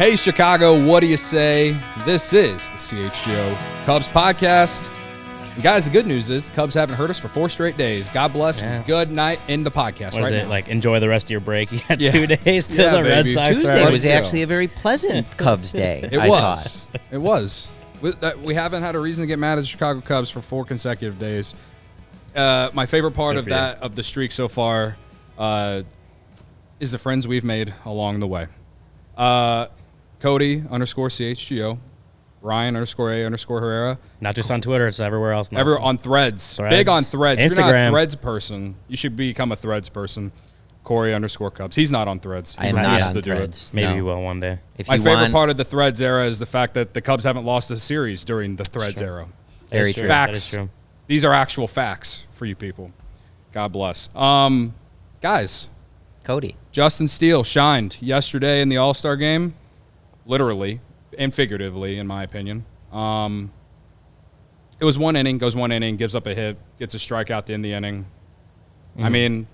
Hey, Chicago, what do you say? This is the CHGO Cubs Podcast. And guys, the good news is the Cubs haven't hurt us for 4 straight days. God bless and good night in the podcast what right is it, now. Like, enjoy the rest of your break? You got 2 days till the Red Sox. Tuesday was actually a very pleasant Cubs day. It was. It was. We haven't had a reason to get mad at the Chicago Cubs for 4 consecutive days. My favorite part of the streak so far is the friends we've made along the way. Cody _CHGO, Ryan _A Herrera. Not just on Twitter, it's everywhere else. On Threads. Big on Threads. Instagram. If you're not a Threads person, you should become a Threads person. Corey _Cubs. He's not on Threads. I am not on Threads. Maybe he will one day. My favorite part of the Threads era is the fact that the Cubs haven't lost a series during the Threads era. Very true. Facts. That is true. These are actual facts for you people. God bless. Guys. Cody. Justin Steele shined yesterday in the All-Star game, literally and figuratively, in my opinion. It was 1 inning, goes 1 inning, gives up a hit, gets a strikeout to end the inning. I mean,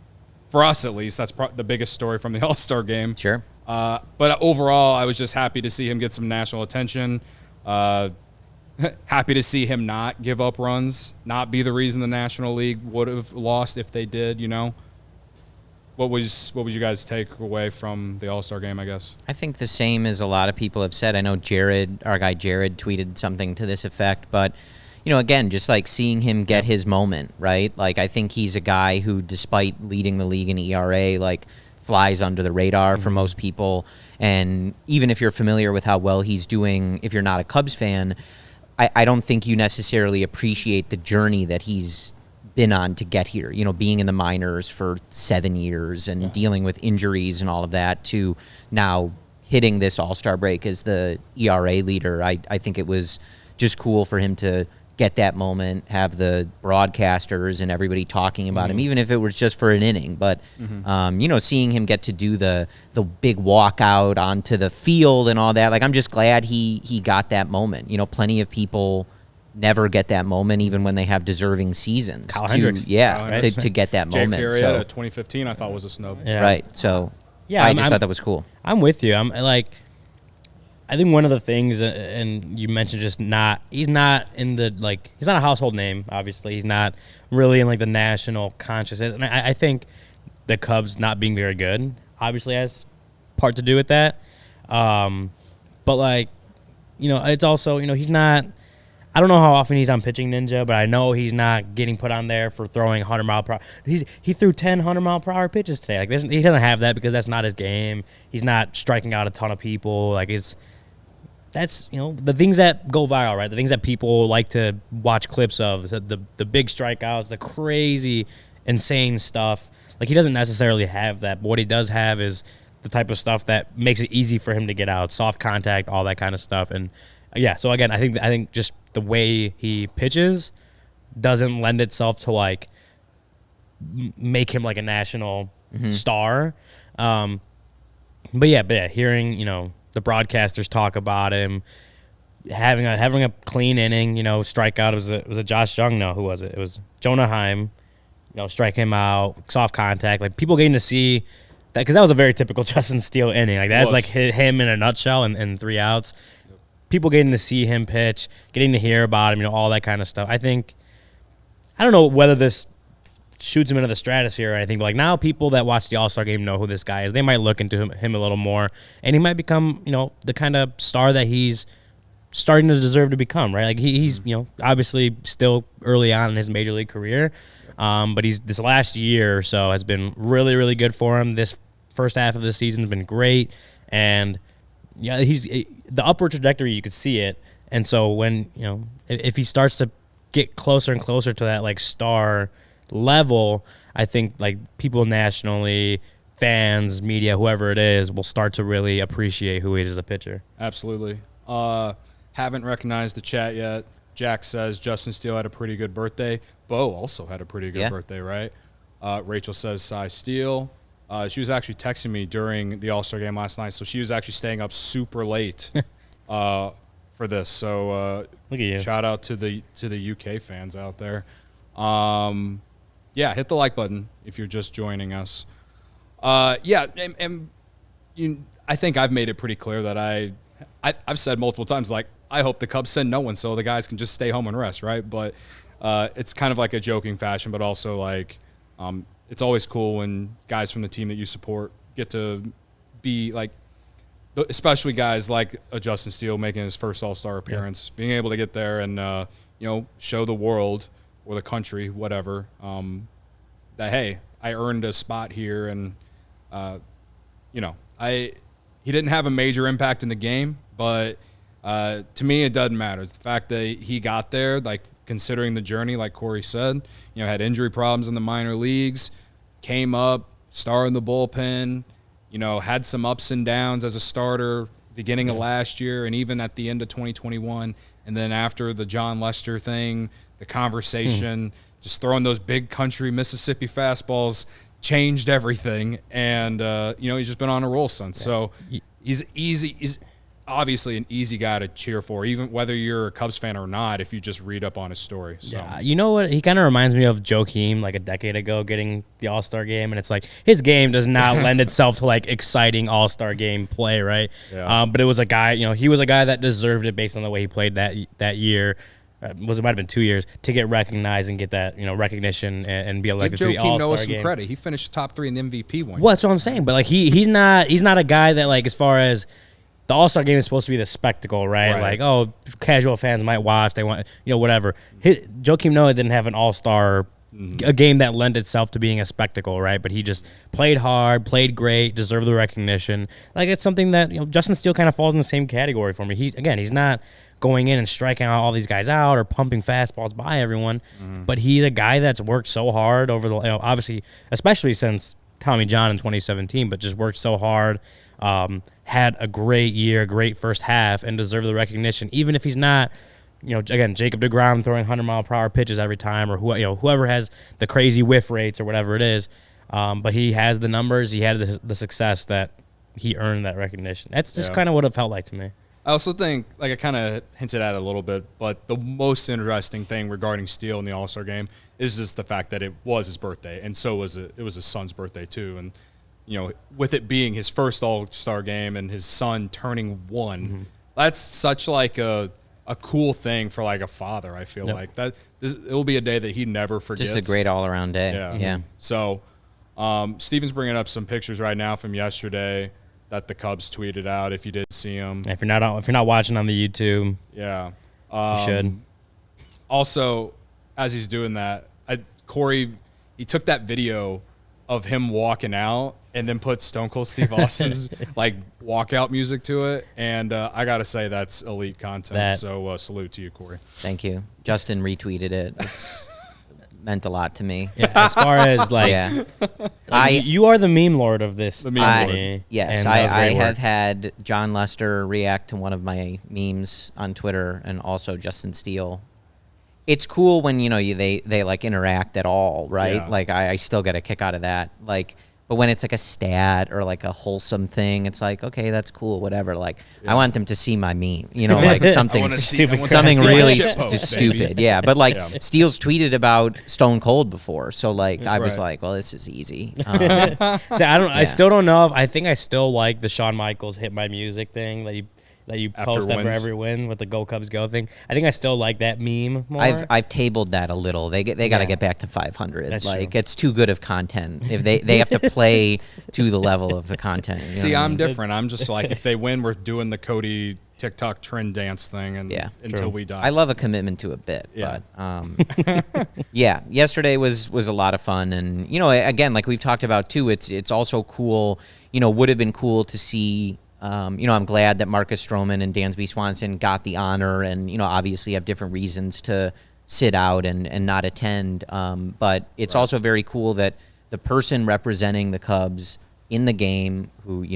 for us at least, that's the biggest story from the All-Star game. Sure. But overall, I was just happy to see him get some national attention. Happy to see him not give up runs, not be the reason the National League would have lost if they did, you know. What was you guys' take away from the All-Star game, I guess? I think the same as a lot of people have said. I know our guy Jared tweeted something to this effect, but you know, again, just like seeing him get his moment, right? Like, I think he's a guy who, despite leading the league in ERA, like, flies under the radar for most people. And even if you're familiar with how well he's doing, if you're not a Cubs fan, I don't think you necessarily appreciate the journey that he's been on to get here, you know, being in the minors for 7 years and dealing with injuries and all of that, to now hitting this All-Star break as the ERA leader. I think it was just cool for him to get that moment, have the broadcasters and everybody talking about him, even if it was just for an inning. But, you know, seeing him get to do the big walkout onto the field and all that, like, I'm just glad he got that moment. You know, plenty of people never get that moment, even when they have deserving seasons. To get that moment. Jake Herrera, 2015, I thought was a snub. Yeah. Right. So I just thought that was cool. I'm with you. I think one of the things, and you mentioned he's not a household name, obviously. He's not really in, like, the national consciousness. And I think the Cubs not being very good obviously has part to do with that. But, like, you know, it's also, you know, he's not – I don't know how often he's on Pitching Ninja, but I know he's not getting put on there for throwing 100-mile-per-hour. He threw 10 100-mile-per-hour pitches today. Like, he doesn't have that because that's not his game. He's not striking out a ton of people. Like, that's, you know, the things that go viral, right? The things that people like to watch clips of, the big strikeouts, the crazy, insane stuff. Like, he doesn't necessarily have that. But what he does have is the type of stuff that makes it easy for him to get out, soft contact, all that kind of stuff. And yeah, so again, I think just the way he pitches doesn't lend itself to, like, make him like a national star. But yeah, hearing, you know, the broadcasters talk about him having a clean inning, you know, strikeout. It was a Josh Jung? No, who was it? It was Jonah Heim. You know, strike him out, soft contact. Like, people getting to see that, because that was a very typical Justin Steele inning. Like, that's like him in a nutshell and 3 outs. People getting to see him pitch, getting to hear about him, you know, all that kind of stuff. I don't know whether this shoots him into the stratosphere or anything, but, like, now people that watch the All-Star game know who this guy is. They might look into him a little more, and he might become, you know, the kind of star that he's starting to deserve to become, right? Like, he's, you know, obviously still early on in his major league career, but this last year or so has been really, really good for him. This first half of the season has been great, and yeah, the upward trajectory, you could see it. And so when, you know, if he starts to get closer and closer to that, like, star level, I think, like, people nationally, fans, media, whoever it is, will start to really appreciate who he is as a pitcher. Absolutely. Haven't recognized the chat yet. Jack says Justin Steele had a pretty good birthday. Bo also had a pretty good birthday, right? Rachel says Cy Steele. She was actually texting me during the All-Star game last night, so she was actually staying up super late for this. So look at you. Shout out to the UK fans out there. Yeah, hit the like button if you're just joining us. Yeah, and I think I've made it pretty clear that I've said multiple times, like, I hope the Cubs send no one so the guys can just stay home and rest, right? But it's kind of like a joking fashion, but also like it's always cool when guys from the team that you support get to be like, especially guys like a Justin Steele making his first All-Star appearance, being able to get there and show the world or the country, whatever, that hey, I earned a spot here, and he didn't have a major impact in the game, but to me it doesn't matter. The fact that he got there, like considering the journey, like Corey said, had injury problems in the minor leagues, came up, star in the bullpen. Had some ups and downs as a starter beginning of last year and even at the end of 2021. And then after the John Lester thing, the conversation, just throwing those big country Mississippi fastballs changed everything. And, he's just been on a roll since. So he's obviously an easy guy to cheer for, even whether you're a Cubs fan or not, if you just read up on his story. So. Yeah, you know what? He kind of reminds me of Joakim, like a decade ago, getting the All-Star game, and it's like his game does not lend itself to like exciting All-Star game play, right? Yeah. But it was a guy, he was a guy that deserved it based on the way he played that year. It might have been 2 years to get recognized and get that recognition and be elected to the All-Star game. Noah some credit. He finished top 3 in the MVP one. Well, that's what I'm saying. But like he's not a guy that like as far as the All-Star game is supposed to be the spectacle, right? Like, casual fans might watch. They want, whatever. Joakim Noah didn't have an All-Star, a game that lent itself to being a spectacle, right? But he just played hard, played great, deserved the recognition. Like, it's something that, Justin Steele kind of falls in the same category for me. He's not going in and striking all these guys out or pumping fastballs by everyone, but he's a guy that's worked so hard over the, obviously, especially since Tommy John in 2017, but just worked so hard. Had a great year, great first half, and deserved the recognition, even if he's not, again, Jacob deGrom throwing 100-mile-per-hour pitches every time, or whoever has the crazy whiff rates or whatever it is. But he has the numbers, he had the success that he earned that recognition. That's just kind of what it felt like to me. I also think, like I kind of hinted at it a little bit, but the most interesting thing regarding Steele in the All-Star game is just the fact that it was his birthday, and so was it was his son's birthday too, and with it being his first All-Star game and his son turning 1, that's such like a cool thing for like a father. I feel like that it will be a day that he never forgets. Just a great all-around day. Yeah. So, Steven's bringing up some pictures right now from yesterday that the Cubs tweeted out. If you did see them, if you're not watching on the YouTube, you should. Also, as he's doing that, Corey, he took that video of him walking out and then put Stone Cold Steve Austin's like walkout music to it, and I gotta say that's elite content. So salute to you, Corey. Thank you. Justin retweeted it. It's meant a lot to me. Yeah, as far as like, you are the meme lord of this. The meme lord. Yes, I have had John Lester react to one of my memes on Twitter, and also Justin Steele. It's cool when they like interact at all, right? Yeah. Like I still get a kick out of that. Like, but when it's like a stat or like a wholesome thing, it's like, okay, that's cool, whatever. Like, I want them to see my meme, like something stupid, something really stupid. Yeah, but like Steele's tweeted about Stone Cold before, so like I was like, well, this is easy. See, I still don't know. I think I still like the Shawn Michaels "Hit My Music" thing that you post after every win with the "Go Cubs Go" thing. I think I still like that meme more. I've tabled that a little. They got to get back to 500. That's like true. It's too good of content. If they have to play to the level of the content. See, I'm different. I'm just like, if they win, we're doing the Cody TikTok trend dance thing, and until we die. I love a commitment to a bit. But yesterday was a lot of fun, and again, like we've talked about too, it's also cool. Would have been cool to see. I'm glad that Marcus Stroman and Dansby Swanson got the honor, and obviously have different reasons to sit out and not attend. But it's also very cool that the person representing the Cubs in the game, who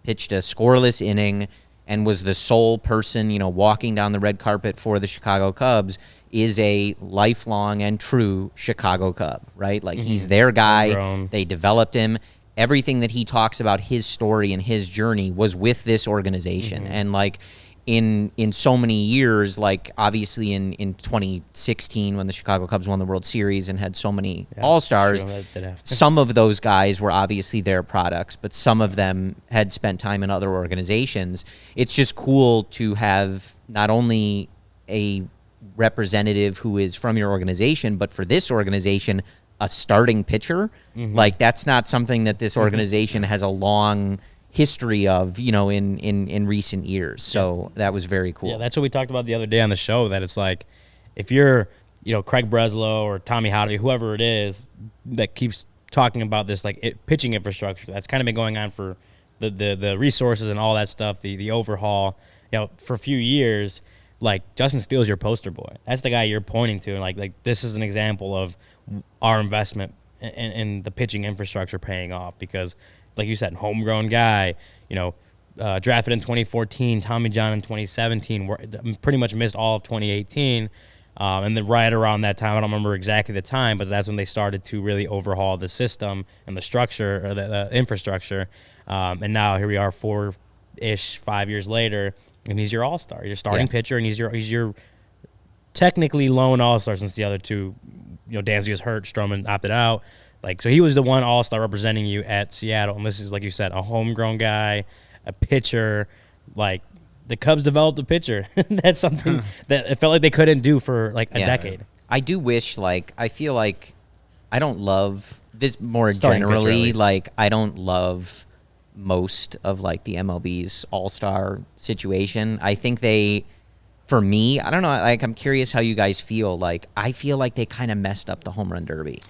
pitched a scoreless inning and was the sole person walking down the red carpet for the Chicago Cubs, is a lifelong and true Chicago Cub, right? Like he's their guy. They developed him. Everything that he talks about his story and his journey was with this organization. And like, in so many years, like obviously in 2016 when the Chicago Cubs won the World Series and had so many All-Stars, some of those guys were obviously their products, but some of them had spent time in other organizations. It's just cool to have not only a representative who is from your organization, but for this organization, a starting pitcher. Like that's not something that this organization has a long history of, in recent years. So that was very cool. Yeah, that's what we talked about the other day on the show, that it's like, if you're, Craig Breslow or Tommy Hottovy, whoever it is that keeps talking about this, like pitching infrastructure, that's kind of been going on for the resources and all that stuff, the overhaul, for a few years. Like Justin Steele is your poster boy. That's the guy you're pointing to. And like this is an example of our investment in the pitching infrastructure paying off, because like you said, homegrown guy, drafted in 2014, Tommy John in 2017, pretty much missed all of 2018. And then right around that time, I don't remember exactly the time, but that's when they started to really overhaul the system and the structure, or the infrastructure. And now here we are 5 years later, and he's your all-star. He's your starting pitcher, and he's your technically lone all-star, since the other two, Dansby was hurt, Stroman opted out. So he was the one all-star representing you at Seattle, and this is, like you said, a homegrown guy, a pitcher. Like, the Cubs developed a pitcher. That's something that it felt like they couldn't do for, a decade. I do wish, I feel like I don't love this more Starting generally. pitcher, I don't love most of, the MLB's all-star situation. I think for me, I don't know, I'm curious how you guys feel. I feel like they kind of messed up the home run derby.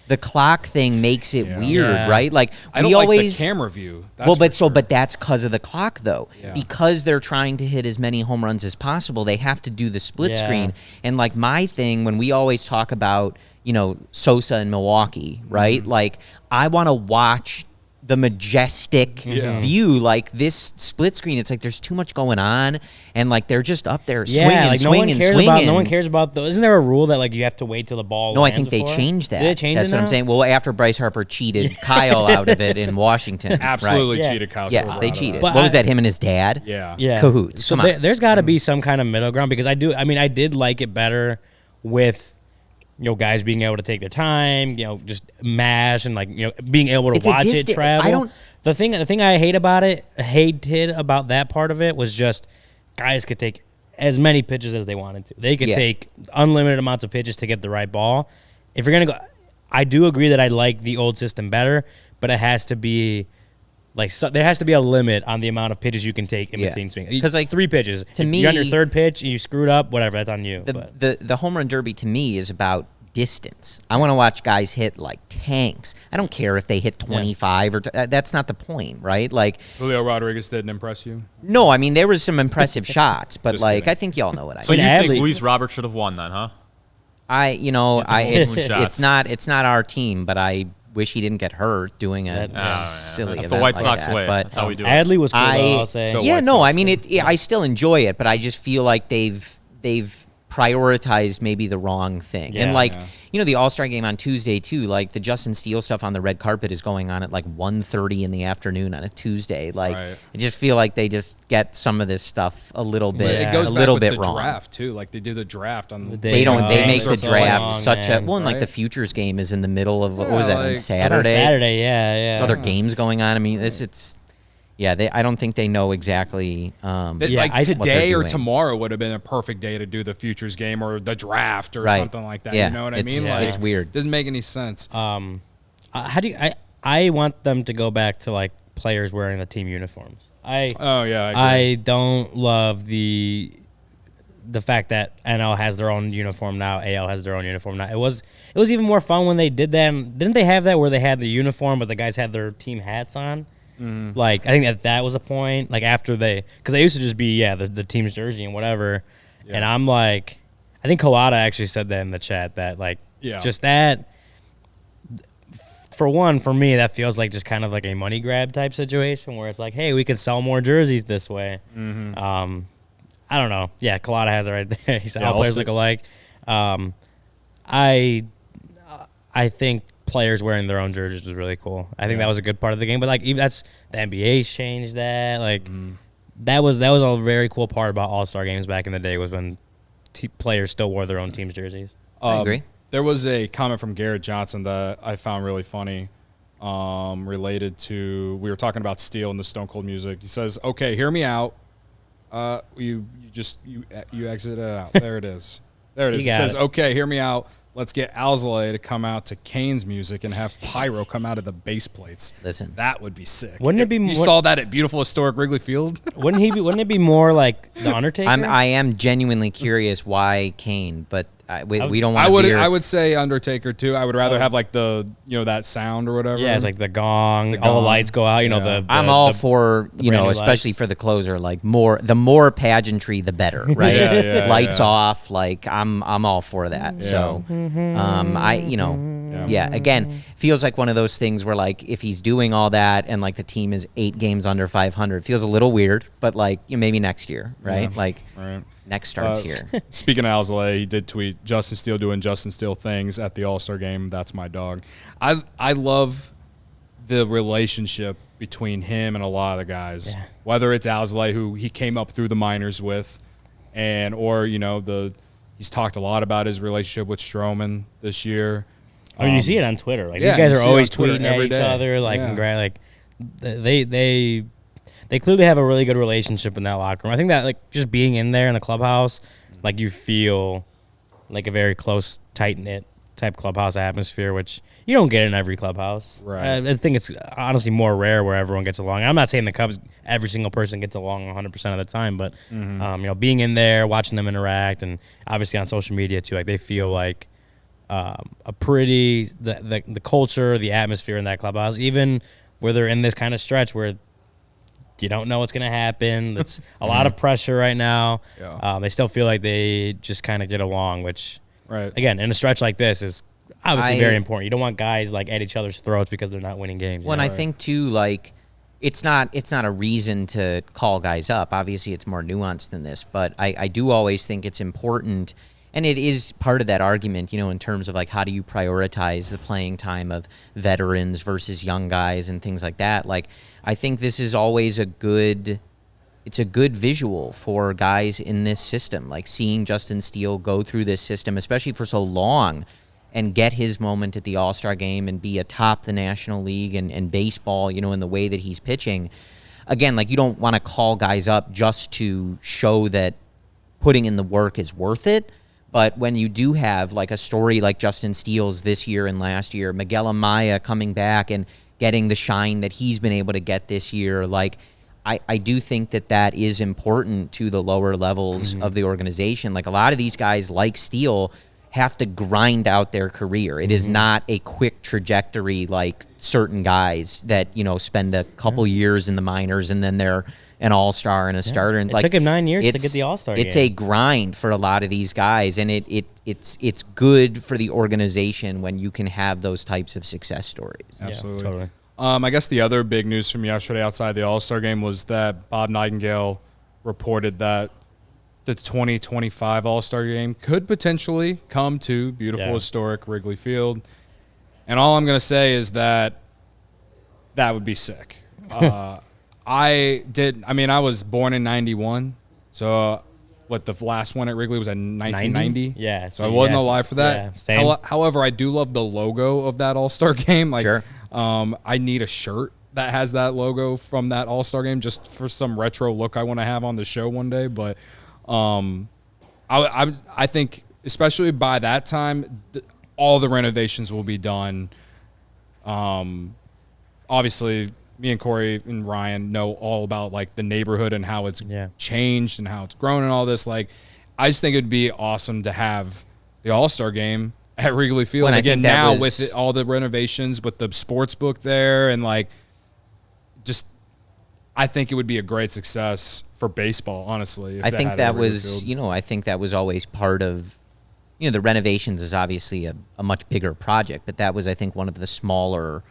The clock thing makes it weird, right? I don't like the camera view. But that's because of the clock, though. Yeah. Because they're trying to hit as many home runs as possible, they have to do the split screen. And my thing, when we always talk about, Sosa in Milwaukee, right? I want to watch the majestic view, this split screen. It's there's too much going on, and they're just up there swinging. No one cares about those. Isn't there a rule that you have to wait till the ball? No, I think they changed that. Did they change That's it what now? I'm saying. Well, after Bryce Harper cheated Kyle out of it in Washington, absolutely right? cheated Kyle. Yes, they cheated. But what was that? Him and his dad? Yeah, cahoots. So Come on. There's got to be some kind of middle ground, because I did like it better with guys being able to take their time, just mash and being able to watch it travel. The thing I hated about that part of it was just guys could take as many pitches as they wanted to. They could take unlimited amounts of pitches to get the right ball. If you're gonna go, I do agree that I like the old system better, but it has to be there has to be a limit on the amount of pitches you can take in between swings. Because 3 pitches. To if me, you're on your third pitch and you screwed up, whatever, that's on you. The home run derby to me is about distance. I want to watch guys hit like tanks. I don't care if they hit 25 or that's not the point, right? Julio Rodriguez didn't impress you? No, I mean there was some impressive shots, but I think y'all know what I mean. So you think Luis Robert should have won then, huh? It's not our team, but I wish he didn't get hurt doing a silly That's event the White Sox way. But that's how we do it. Adley was cool, I'll say. I still enjoy it, but I just feel like they've prioritized maybe the wrong thing. And the All-Star game on Tuesday too, the Justin Steele stuff on the red carpet is going on at 1:30 in the afternoon on a Tuesday. I just feel like they just get some of this stuff a little bit it goes a little back bit with the wrong. draft too. They do the draft on the They make the draft long, such man. a well, and right? the futures game is in the middle of what was that on That's Saturday? on Saturday, yeah. There's other games going on. I mean, I don't think they know exactly. Today or tomorrow would have been a perfect day to do the futures game or the draft or something like that. Yeah. You know what I mean? It's weird. Doesn't make any sense. How do you? I want them to go back to players wearing the team uniforms. I don't love the fact that NL has their own uniform now, AL has their own uniform now. It was even more fun when they did that. Didn't they have that where they had the uniform but the guys had their team hats on? Mm-hmm. I think that was a point. After because they used to just be the team's jersey and whatever. Yeah. And I'm I think Kawada actually said that in the chat that just that. For one, for me, that feels just kind of a money grab type situation where it's hey, we could sell more jerseys this way. Mm-hmm. I don't know. Yeah, Kawada has it right there. He said all players look alike. I think players wearing their own jerseys was really cool. I think that was a good part of the game. But even the NBA's changed that. that was a very cool part about All-Star games back in the day was when players still wore their own team's jerseys. I agree. There was a comment from Garrett Johnson that I found really funny, related to, we were talking about Steele and the Stone Cold music. He says, "Okay, hear me out. You exit it out. There it is. There it is. He says, "Okay, hear me out. Let's get ALLCITY to come out to Kane's music and have pyro come out of the base plates." Listen, that would be sick. Wouldn't it be? You saw that at beautiful historic Wrigley Field. Wouldn't it be more like the Undertaker? I am genuinely curious why Kane, but we don't want. I would say Undertaker too. I would rather have like the that sound or whatever. Yeah, it's like the gong. All the lights go out. I'm all for especially for the closer. Like the more pageantry, the better, right? Lights off. Like I'm all for that. Yeah. So, again, feels like one of those things where like if he's doing all that and like the team is 8 games under 500, feels a little weird. But like maybe next year, right? Yeah. Like. Right. Next starts here. Speaking of ALLCITY, he did tweet Justin Steele doing Justin Steele things at the All-Star game. That's my dog. I love the relationship between him and a lot of the guys. Yeah. Whether it's ALLCITY, who he came up through the minors with, or he's talked a lot about his relationship with Stroman this year. I mean, you see it on Twitter. Like these guys are always tweeting at each other. Like, they clearly have a really good relationship in that locker room. I think that like just being in there in the clubhouse, like you feel like a very close, tight-knit type clubhouse atmosphere, which you don't get in every clubhouse. Right. I think it's honestly more rare where everyone gets along. I'm not saying the Cubs, every single person gets along 100% of the time, but being in there, watching them interact, and obviously on social media too, like they feel like the culture, the atmosphere in that clubhouse, even where they're in this kind of stretch where you don't know what's going to happen. It's a lot of pressure right now. Yeah. They still feel like they just kind of get along, which, again, in a stretch like this is obviously very important. You don't want guys like at each other's throats because they're not winning games. Well, I think too, like it's not a reason to call guys up. Obviously, it's more nuanced than this, but I do always think it's important. And it is part of that argument, in terms of like how do you prioritize the playing time of veterans versus young guys and things like that. Like I think this is always a good visual for guys in this system. Like seeing Justin Steele go through this system, especially for so long, and get his moment at the All-Star game and be atop the National League and baseball, in the way that he's pitching. Again, like you don't want to call guys up just to show that putting in the work is worth it. But when you do have like a story like Justin Steele's this year and last year, Miguel Amaya coming back and getting the shine that he's been able to get this year, like I do think that is important to the lower levels of the organization. Like a lot of these guys like Steele have to grind out their career. It is not a quick trajectory like certain guys that, spend a couple years in the minors and then they're an all-star and a starter. And it took him 9 years to get the all-star game. It's a grind for a lot of these guys, and it's good for the organization when you can have those types of success stories. Absolutely. Yeah, totally. I guess the other big news from yesterday outside the All-Star game was that Bob Nightingale reported that the 2025 All-Star game could potentially come to beautiful, historic Wrigley Field. And all I'm going to say is that would be sick. I was born in 91, so the last one at Wrigley was in 1990. 90? Yeah. So I wasn't alive for that. Yeah, same. However, I do love the logo of that All-Star game. Like, sure. I need a shirt that has that logo from that All-Star game just for some retro look I want to have on the show one day. But I think, especially by that time, all the renovations will be done. Obviously, me and Corey and Ryan know all about like the neighborhood and how it's changed and how it's grown and all this. Like, I just think it'd be awesome to have the All-Star game at Wrigley Field again now with all the renovations, with the sports book there, and like, just I think it would be a great success for baseball. Honestly, I think that was I think that was always part of the renovations is obviously a much bigger project, but that was I think one of the smaller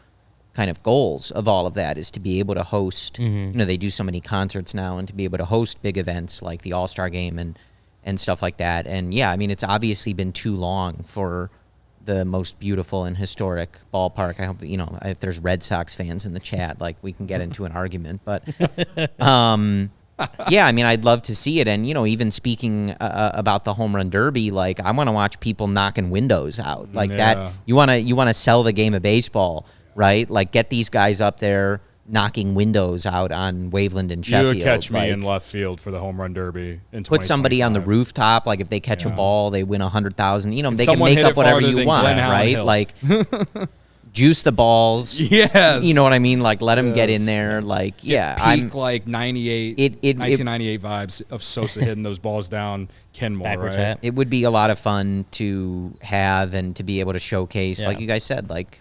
kind of goals of all of that is to be able to host, they do so many concerts now, and to be able to host big events like the All-Star game and stuff like that. And yeah, I mean, it's obviously been too long for the most beautiful and historic ballpark. I hope that, if there's Red Sox fans in the chat, like we can get into an argument, but Yeah, I mean, I'd love to see it. And, even speaking about the home run derby, like, I want to watch people knocking windows out. Like that, you want to sell the game of baseball, right? Like, get these guys up there knocking windows out on Waveland and Sheffield. You would catch me in left field for the home run derby in Put somebody on the rooftop. Like, if they catch a ball, they win 100,000. They can make hit up it whatever farther you than want, Glenn Allen right? Hill. Like, juice the balls. Yes. You know what I mean? Like, let them get in there. Like, peak like 1998 vibes of Sosa hitting those balls down Kenmore, Backwards right? hat. It would be a lot of fun to have and to be able to showcase, like you guys said, like,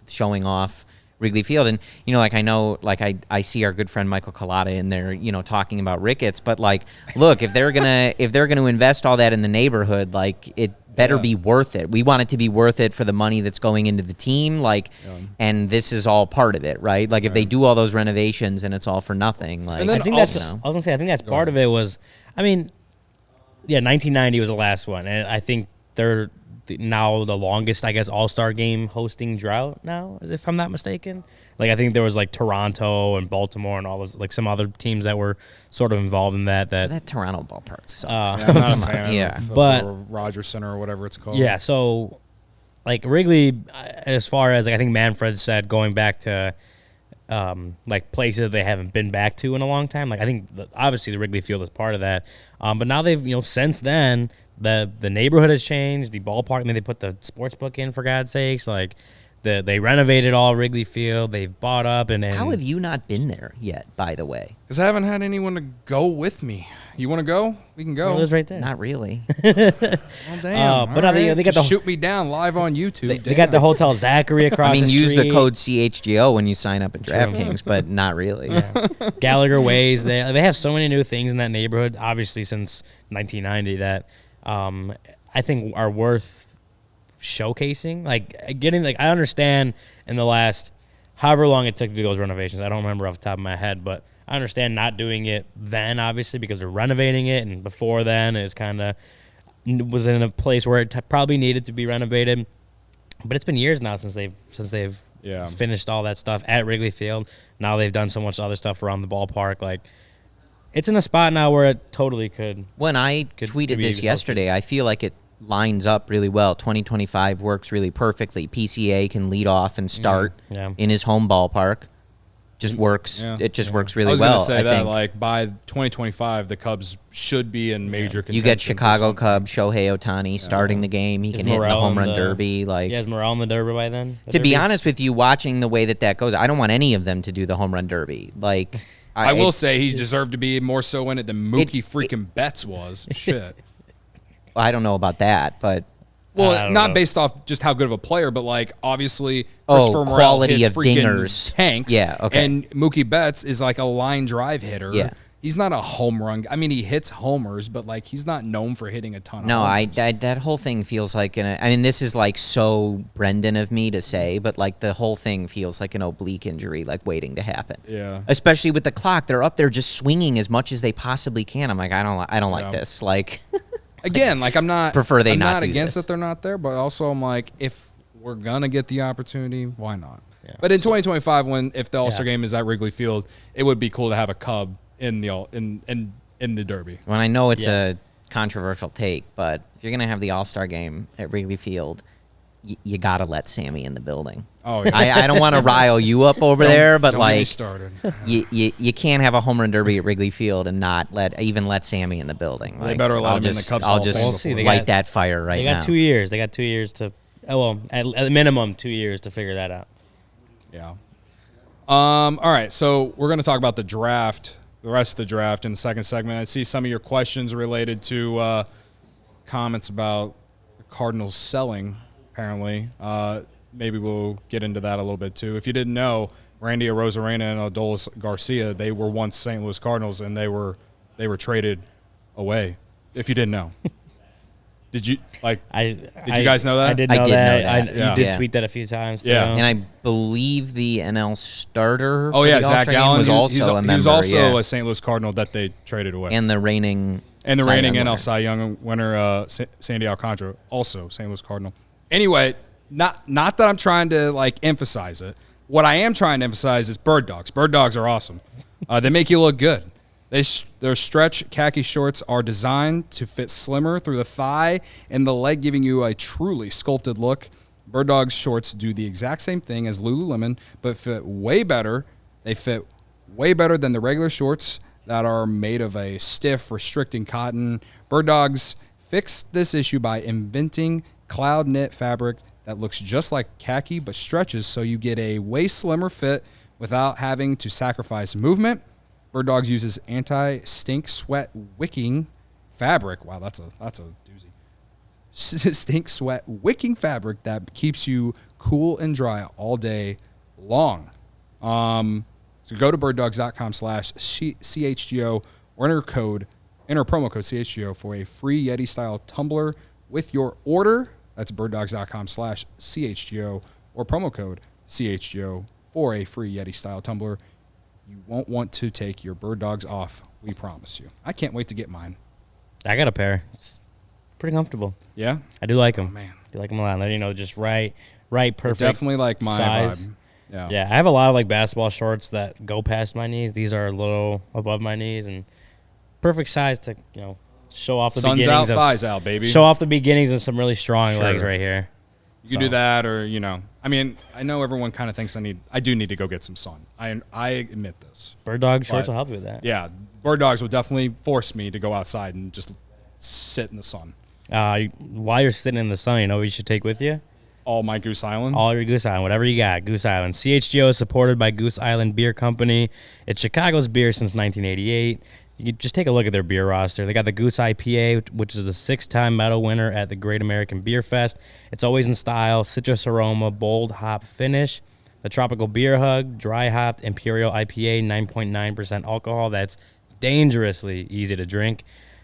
showing off Wrigley Field. And, like, I know, like, I see our good friend Michael Collada in there, talking about Ricketts. But, like, look, if they're gonna invest all that in the neighborhood, like, it better be worth it. We want it to be worth it for the money that's going into the team, like, and this is all part of it, right? Like, if they do all those renovations and it's all for nothing, like, I think that's part of it was, 1990 was the last one, and I think they're now the longest, I guess, All-Star game hosting drought now, if I'm not mistaken. Like, I think there was like Toronto and Baltimore and all those, like some other teams that were sort of involved in that. That Toronto ballpark sucks. I'm not a fan of but the Rogers Center or whatever it's called. Yeah, so like Wrigley, as far as like I think Manfred said, going back to like places that they haven't been back to in a long time. Like I think obviously the Wrigley Field is part of that, but now they've since then the neighborhood has changed. The ballpark, I mean, they put the sportsbook in, for God's sakes. Like they renovated all Wrigley Field. They've bought up and how have you not been there yet? By the way, because I haven't had anyone to go with me. You want to go? We can go. It was right there. Not really. Well, damn. But all they got Just the shoot me down live on YouTube. They got the Hotel Zachary across. the use street. the code CHGO when you sign up at DraftKings, but not really. Yeah. Gallagher Ways. They have so many new things in that neighborhood, obviously since 1990, that I think are worth showcasing. Like getting, like I understand in the last however long it took to do those renovations. I don't remember off the top of my head, but I understand not doing it then, obviously, because they're renovating it, and before then it's kind of was in a place where it probably needed to be renovated. But it's been years now since they've finished all that stuff at Wrigley Field. Now they've done so much other stuff around the ballpark. Like it's in a spot now where it totally could. When I tweeted this yesterday, I feel like it lines up really well. 2025 works really perfectly. PCA can lead off and start in his home ballpark. Just works. Yeah. It just works really well. I was going to say I that think. like by 2025, the Cubs should be in major contention. You get Chicago Cubs, Shohei Ohtani starting the game. He can hit in the home run derby. Like, is Morel in the derby by then? To be honest with you, watching the way that goes, I don't want any of them to do the home run derby. Like, I will say he deserved to be more so in it than Mookie freaking Betts was. Shit. I don't know about that, but. Well, not based off just how good of a player, but like obviously Christopher Morel quality hits of freaking dingers. tanks. Yeah, okay. And Mookie Betts is like a line drive hitter. Yeah. He's not a home run. I mean, he hits homers, but like he's not known for hitting a ton of No, homers. that whole thing feels like this is like so Brendan of me to say, but like the whole thing feels like an oblique injury, like waiting to happen. Yeah. Especially with the clock, they're up there just swinging as much as they possibly can. I'm like, I don't like this. Like. Again, like I'm not prefer they I'm not not do against this. that they're not there, but also I'm like, if we're gonna get the opportunity, why not? Yeah. But in 2025, if the All-Star game is at Wrigley Field, it would be cool to have a Cub in the in the Derby. Well, I know it's a controversial take, but if you're gonna have the All-Star game at Wrigley Field, you gotta let Sammy in the building. Oh, yeah. I don't want to rile you up over there, but don't like, get me started. you can't have a home run derby at Wrigley Field and not let Sammy in the building. They better allow him in the Cubs. I'll just light that fire right now. They got 2 years. They got 2 years to. Oh well, at minimum 2 years to figure that out. Yeah. All right. So we're gonna talk about the draft, the rest of the draft in the second segment. I see some of your questions related to comments about the Cardinals selling. Apparently, maybe we'll get into that a little bit too. If you didn't know, Randy Arozarena and Adolis Garcia, they were once St. Louis Cardinals, and they were traded away. If you didn't know, did you like? Did you guys know that? I did know that. Yeah. You did tweet that a few times. Too. Yeah, and I believe the NL starter. Oh yeah, the Zach All-Star Gallen was also a member. He was also a St. Louis Cardinal that they traded away, and the reigning NL Cy Young winner, Sandy Alcantara, also St. Louis Cardinal. Anyway, not that I'm trying to like emphasize it. What I am trying to emphasize is bird dogs. Bird dogs are awesome. They make you look good. Their stretch khaki shorts are designed to fit slimmer through the thigh and the leg, giving you a truly sculpted look. Bird Dog's shorts do the exact same thing as Lululemon, but fit way better. They fit way better than the regular shorts that are made of a stiff, restricting cotton. Bird Dogs fixed this issue by inventing cloud knit fabric that looks just like khaki but stretches so you get a way slimmer fit without having to sacrifice movement. Bird Dogs uses anti-stink sweat wicking fabric. Wow, that's a doozy. Stink sweat wicking fabric that keeps you cool and dry all day long. So go to birddogs.com/CHGO or enter promo code CHGO for a free Yeti style tumbler with your order. That's birddogs.com/CHGO or promo code CHGO for a free Yeti style tumbler. You won't want to take your Bird Dogs off. We promise you. I can't wait to get mine. I got a pair. It's pretty comfortable. Yeah? I do like them. Oh, man. I do like them a lot. Just right, perfect. They're definitely like my size. vibe. Yeah. Yeah, I have a lot of like basketball shorts that go past my knees. These are a little above my knees and perfect size to, show off the Sun's beginnings. out, thighs out, baby. Show off the beginnings of some really strong legs right here. You can do that, or I mean, I know everyone kind of thinks I do need to go get some sun. I admit this. Bird Dog shorts will help you with that. Yeah, Bird Dogs will definitely force me to go outside and just sit in the sun. While you're sitting in the sun, what you should take with you? All my Goose Island. All your Goose Island, whatever you got, Goose Island. CHGO is supported by Goose Island Beer Company. It's Chicago's beer since 1988. You just take a look at their beer roster. They got the Goose IPA, which is the 6-time medal winner at the Great American Beer Fest. It's always in style, citrus aroma, bold hop finish. The Tropical Beer Hug, dry hopped Imperial IPA, 9.9% alcohol. That's dangerously easy to drink.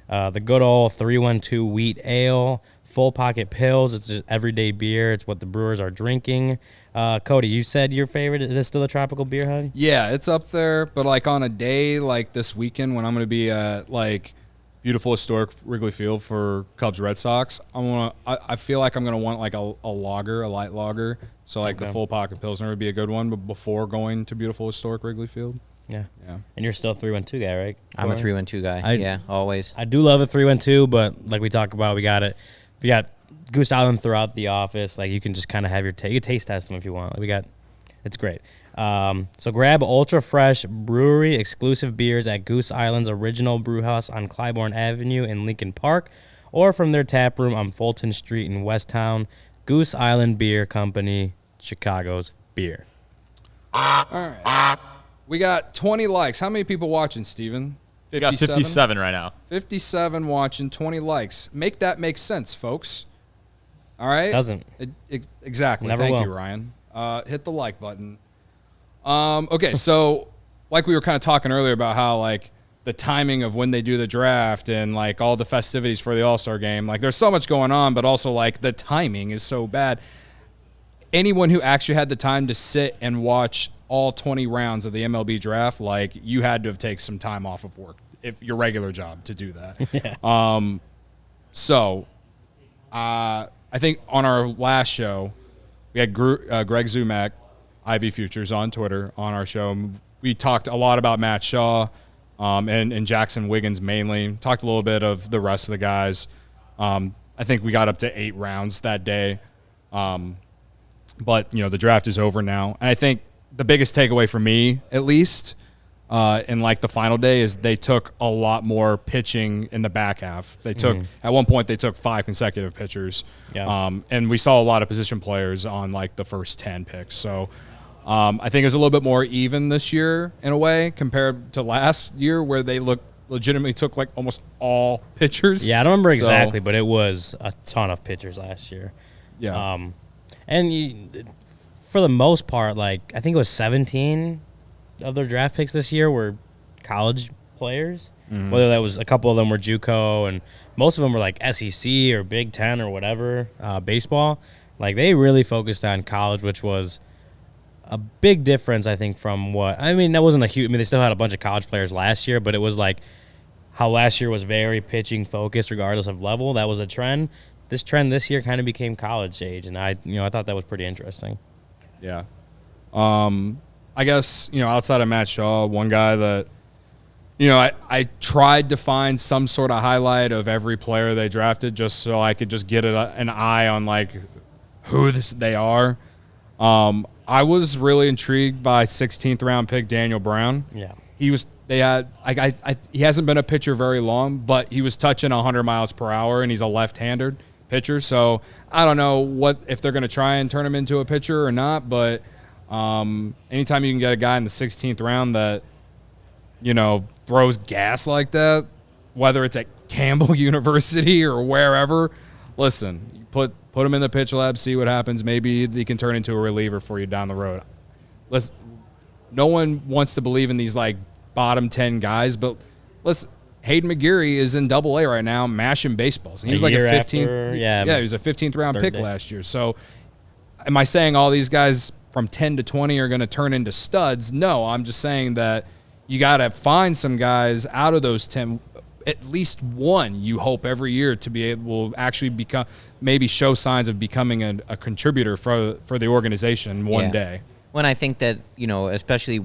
The good old 312 wheat ale, full pocket pills. It's just everyday beer. It's what the brewers are drinking. Cody, you said your favorite. Is this still a Tropical Beer Hug? Yeah, it's up there. But like on a day like this weekend when I'm going to be at like beautiful historic Wrigley Field for Cubs Red Sox, I feel like I'm going to want like a lager, a light lager. So like the full pocket Pilsner would be a good one. But before going to beautiful historic Wrigley Field. Yeah. And you're still a 312 guy, right? I'm a 312 guy. Yeah, always. I do love a 312, but like we talked about, we got Goose Island throughout the office. Like you can just kind of have you taste test them if you want. It's great. So grab ultra fresh brewery exclusive beers at Goose Island's original brew house on Clybourne Avenue in Lincoln Park, or from their tap room on Fulton Street in Westtown. Goose Island Beer Company, Chicago's beer. All right. We got 20 likes. How many people watching, Steven? We got 57 right now. 57 watching, 20 likes. Make that make sense, folks. All right? Doesn't. Exactly. Never Thank will. you, Ryan. Hit the like button. Okay, so like we were kind of talking earlier about how like the timing of when they do the draft and like all the festivities for the All-Star game, like there's so much going on, but also like the timing is so bad. Anyone who actually had the time to sit and watch all 20 rounds of the MLB draft, like you had to have taken some time off of work, if your regular job, to do that. Yeah. So I think on our last show, we had Greg Zumak, Ivy Futures on Twitter on our show. We talked a lot about Matt Shaw and Jackson Wiggins mainly. Talked a little bit of the rest of the guys. I think we got up to 8 rounds that day. But, the draft is over now. And I think the biggest takeaway for me, at least, in like the final day, is they took a lot more pitching in the back half. They took at one point they took 5 consecutive pitchers, and we saw a lot of position players on like the first 10 picks. So I think it was a little bit more even this year in a way compared to last year where they legitimately took like almost all pitchers. Yeah, I don't remember exactly, but it was a ton of pitchers last year. Yeah, for the most part, like I think it was 17 of their draft picks this year were college players. Mm-hmm. Whether that was a couple of them were JUCO, and most of them were like SEC or Big Ten or whatever baseball. Like they really focused on college, which was a big difference, I think, from what that wasn't a huge. They still had a bunch of college players last year, but it was like how last year was very pitching focused, regardless of level. That was a trend. This trend this year kind of became college age, and I thought that was pretty interesting. Yeah. I guess, outside of Matt Shaw, one guy that I tried to find some sort of highlight of every player they drafted just so I could just get an eye on like who they are. I was really intrigued by 16th round pick Daniel Brown. Yeah. He hasn't been a pitcher very long, but he was touching 100 miles per hour, and he's a left-handed pitcher. So I don't know if they're going to try and turn him into a pitcher or not, but anytime you can get a guy in the 16th round that, throws gas like that, whether it's at Campbell University or wherever, listen, you put him in the pitch lab, see what happens. Maybe he can turn into a reliever for you down the road. No one wants to believe in these like bottom 10 guys, but listen, Hayden McGeary is in Double-A right now, mashing baseballs. And he was like a 15th. He was a 15th round pick last year. So, am I saying all these guys from 10 to 20 are going to turn into studs? No, I'm just saying that you got to find some guys out of those 10. At least one, you hope every year to be able to actually maybe show signs of becoming a contributor for the organization one day. When I think that, especially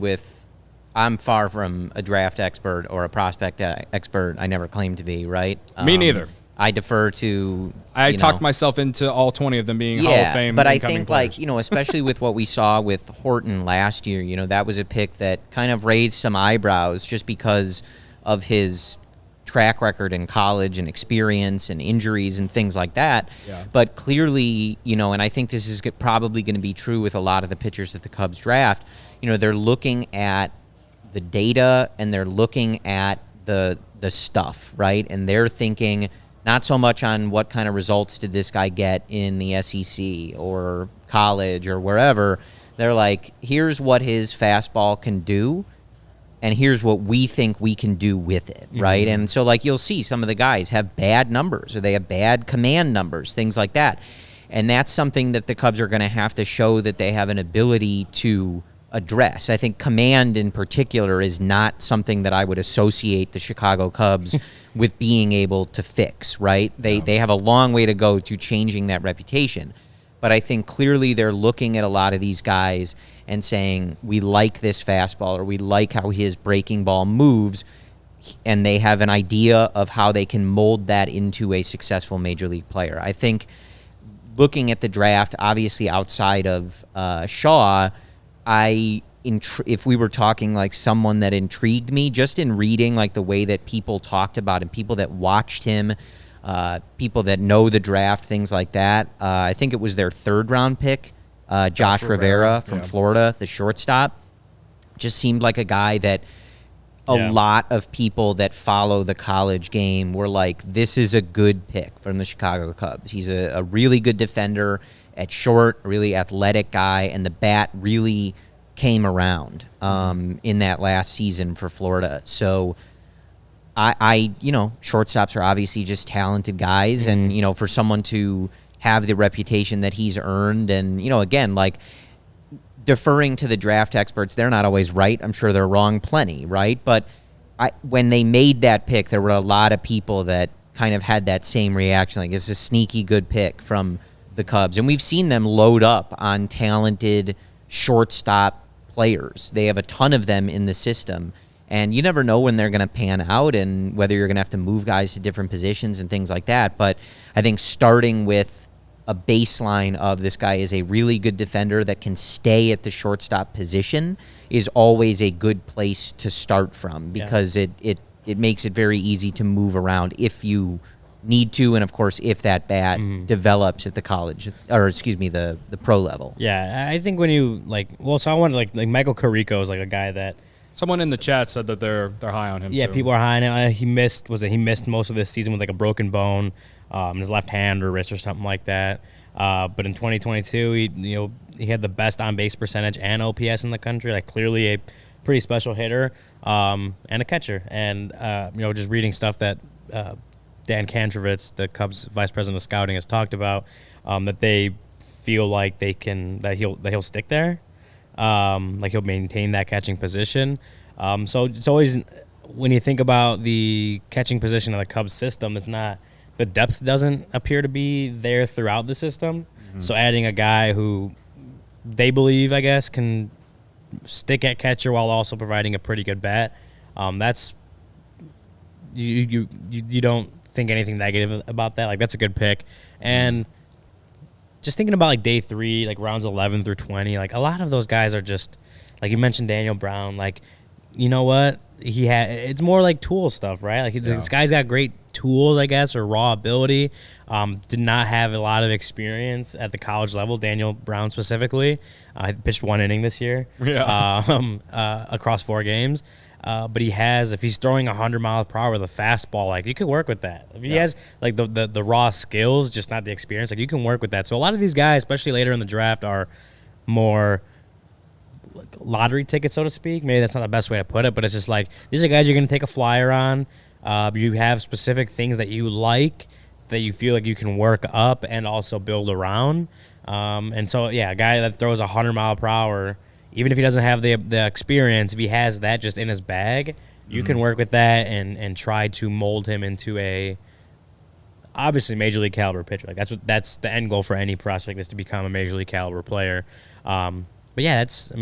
I'm far from a draft expert or a prospect expert. I never claimed to be, right? Me neither. I defer to. I talked myself into all 20 of them being Hall of Fame. But I think, players. especially with what we saw with Horton last year, that was a pick that kind of raised some eyebrows just because of his track record in college and experience and injuries and things like that. Yeah. But clearly, and I think this is probably going to be true with a lot of the pitchers that the Cubs draft, they're looking at the data and they're looking at the stuff, right? And they're thinking not so much on what kind of results did this guy get in the SEC or college or wherever. They're like, here's what his fastball can do, and here's what we think we can do with it, right? And so, you'll see some of the guys have bad numbers or they have bad command numbers, things like that. And that's something that the Cubs are going to have to show that they have an ability to address. I think command in particular is not something that I would associate the Chicago Cubs with being able to fix, right? They have a long way to go to changing that reputation. But I think clearly they're looking at a lot of these guys and saying, we like this fastball or we like how his breaking ball moves, and they have an idea of how they can mold that into a successful major league player. I think looking at the draft, obviously outside of Shaw, if we were talking like someone that intrigued me, just in reading like the way that people talked about him, people that watched him, people that know the draft, things like that. I think it was their 3rd round pick, Josh Rivera from Florida, the shortstop. Just seemed like a guy that a lot of people that follow the college game were like, this is a good pick from the Chicago Cubs. He's a really good defender at short, a really athletic guy, and the bat really came around in that last season for Florida. So shortstops are obviously just talented guys, and for someone to have the reputation that he's earned, and again, like deferring to the draft experts, they're not always right. I'm sure they're wrong plenty, right? But when they made that pick, there were a lot of people that kind of had that same reaction, like it's a sneaky good pick from the Cubs. And we've seen them load up on talented shortstop players. They have a ton of them in the system. And you never know when they're going to pan out and whether you're going to have to move guys to different positions and things like that. But I think starting with a baseline of this guy is a really good defender that can stay at the shortstop position is always a good place to start from, because it makes it very easy to move around if you need to, and of course if that bat develops at the college, or the pro level. Yeah, I think when you so I wanted like Michael Carrico is like a guy that someone in the chat said that they're high on him. Yeah, too. People are high on him. He missed most of this season with like a broken bone in his left hand or wrist or something like that. But in 2022, he had the best on base percentage and OPS in the country. Like clearly a pretty special hitter and a catcher. And just reading stuff that Dan Kantrovitz, the Cubs vice president of scouting, has talked about, that they feel like that he'll stick there, like he'll maintain that catching position. So it's always, when you think about the catching position of the Cubs system, the depth doesn't appear to be there throughout the system. So adding a guy who they believe, I guess, can stick at catcher while also providing a pretty good bat, that's you don't think anything negative about that. Like, that's a good pick. And just thinking about, like, day 3, like, rounds 11 through 20, like, a lot of those guys are just, like, you mentioned Daniel Brown, like, you know what? It's more like tool stuff, right? Like, this guy's got great tools, I guess, or raw ability. Did not have a lot of experience at the college level, Daniel Brown specifically. I pitched 1 inning this year across 4 games. But he has, if he's throwing 100 miles per hour with a fastball, like, you could work with that. If he has, like, the raw skills, just not the experience, like, you can work with that. So a lot of these guys, especially later in the draft, are more like lottery tickets, so to speak. Maybe that's not the best way to put it, but it's just like, these are guys you're going to take a flyer on. You have specific things that you like, that you feel like you can work up and also build around. And so, yeah, a guy that throws 100 mile per hour, even if he doesn't have the experience, if he has that just in his bag, you can work with that and try to mold him into a, obviously, major league caliber pitcher. Like, that's the end goal for any prospect, is to become a major league caliber player. But yeah, it's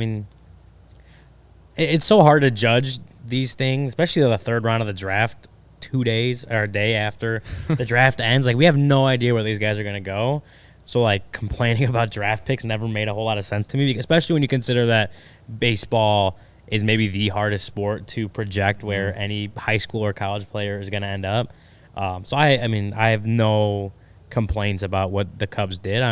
so hard to judge these things, especially the 3rd round of the draft, 2 days or a day after the draft ends. Like, we have no idea where these guys are going to go. So, like, complaining about draft picks never made a whole lot of sense to me, especially when you consider that baseball is maybe the hardest sport to project where any high school or college player is going to end up. So, I mean, I have no complaints about what the Cubs did.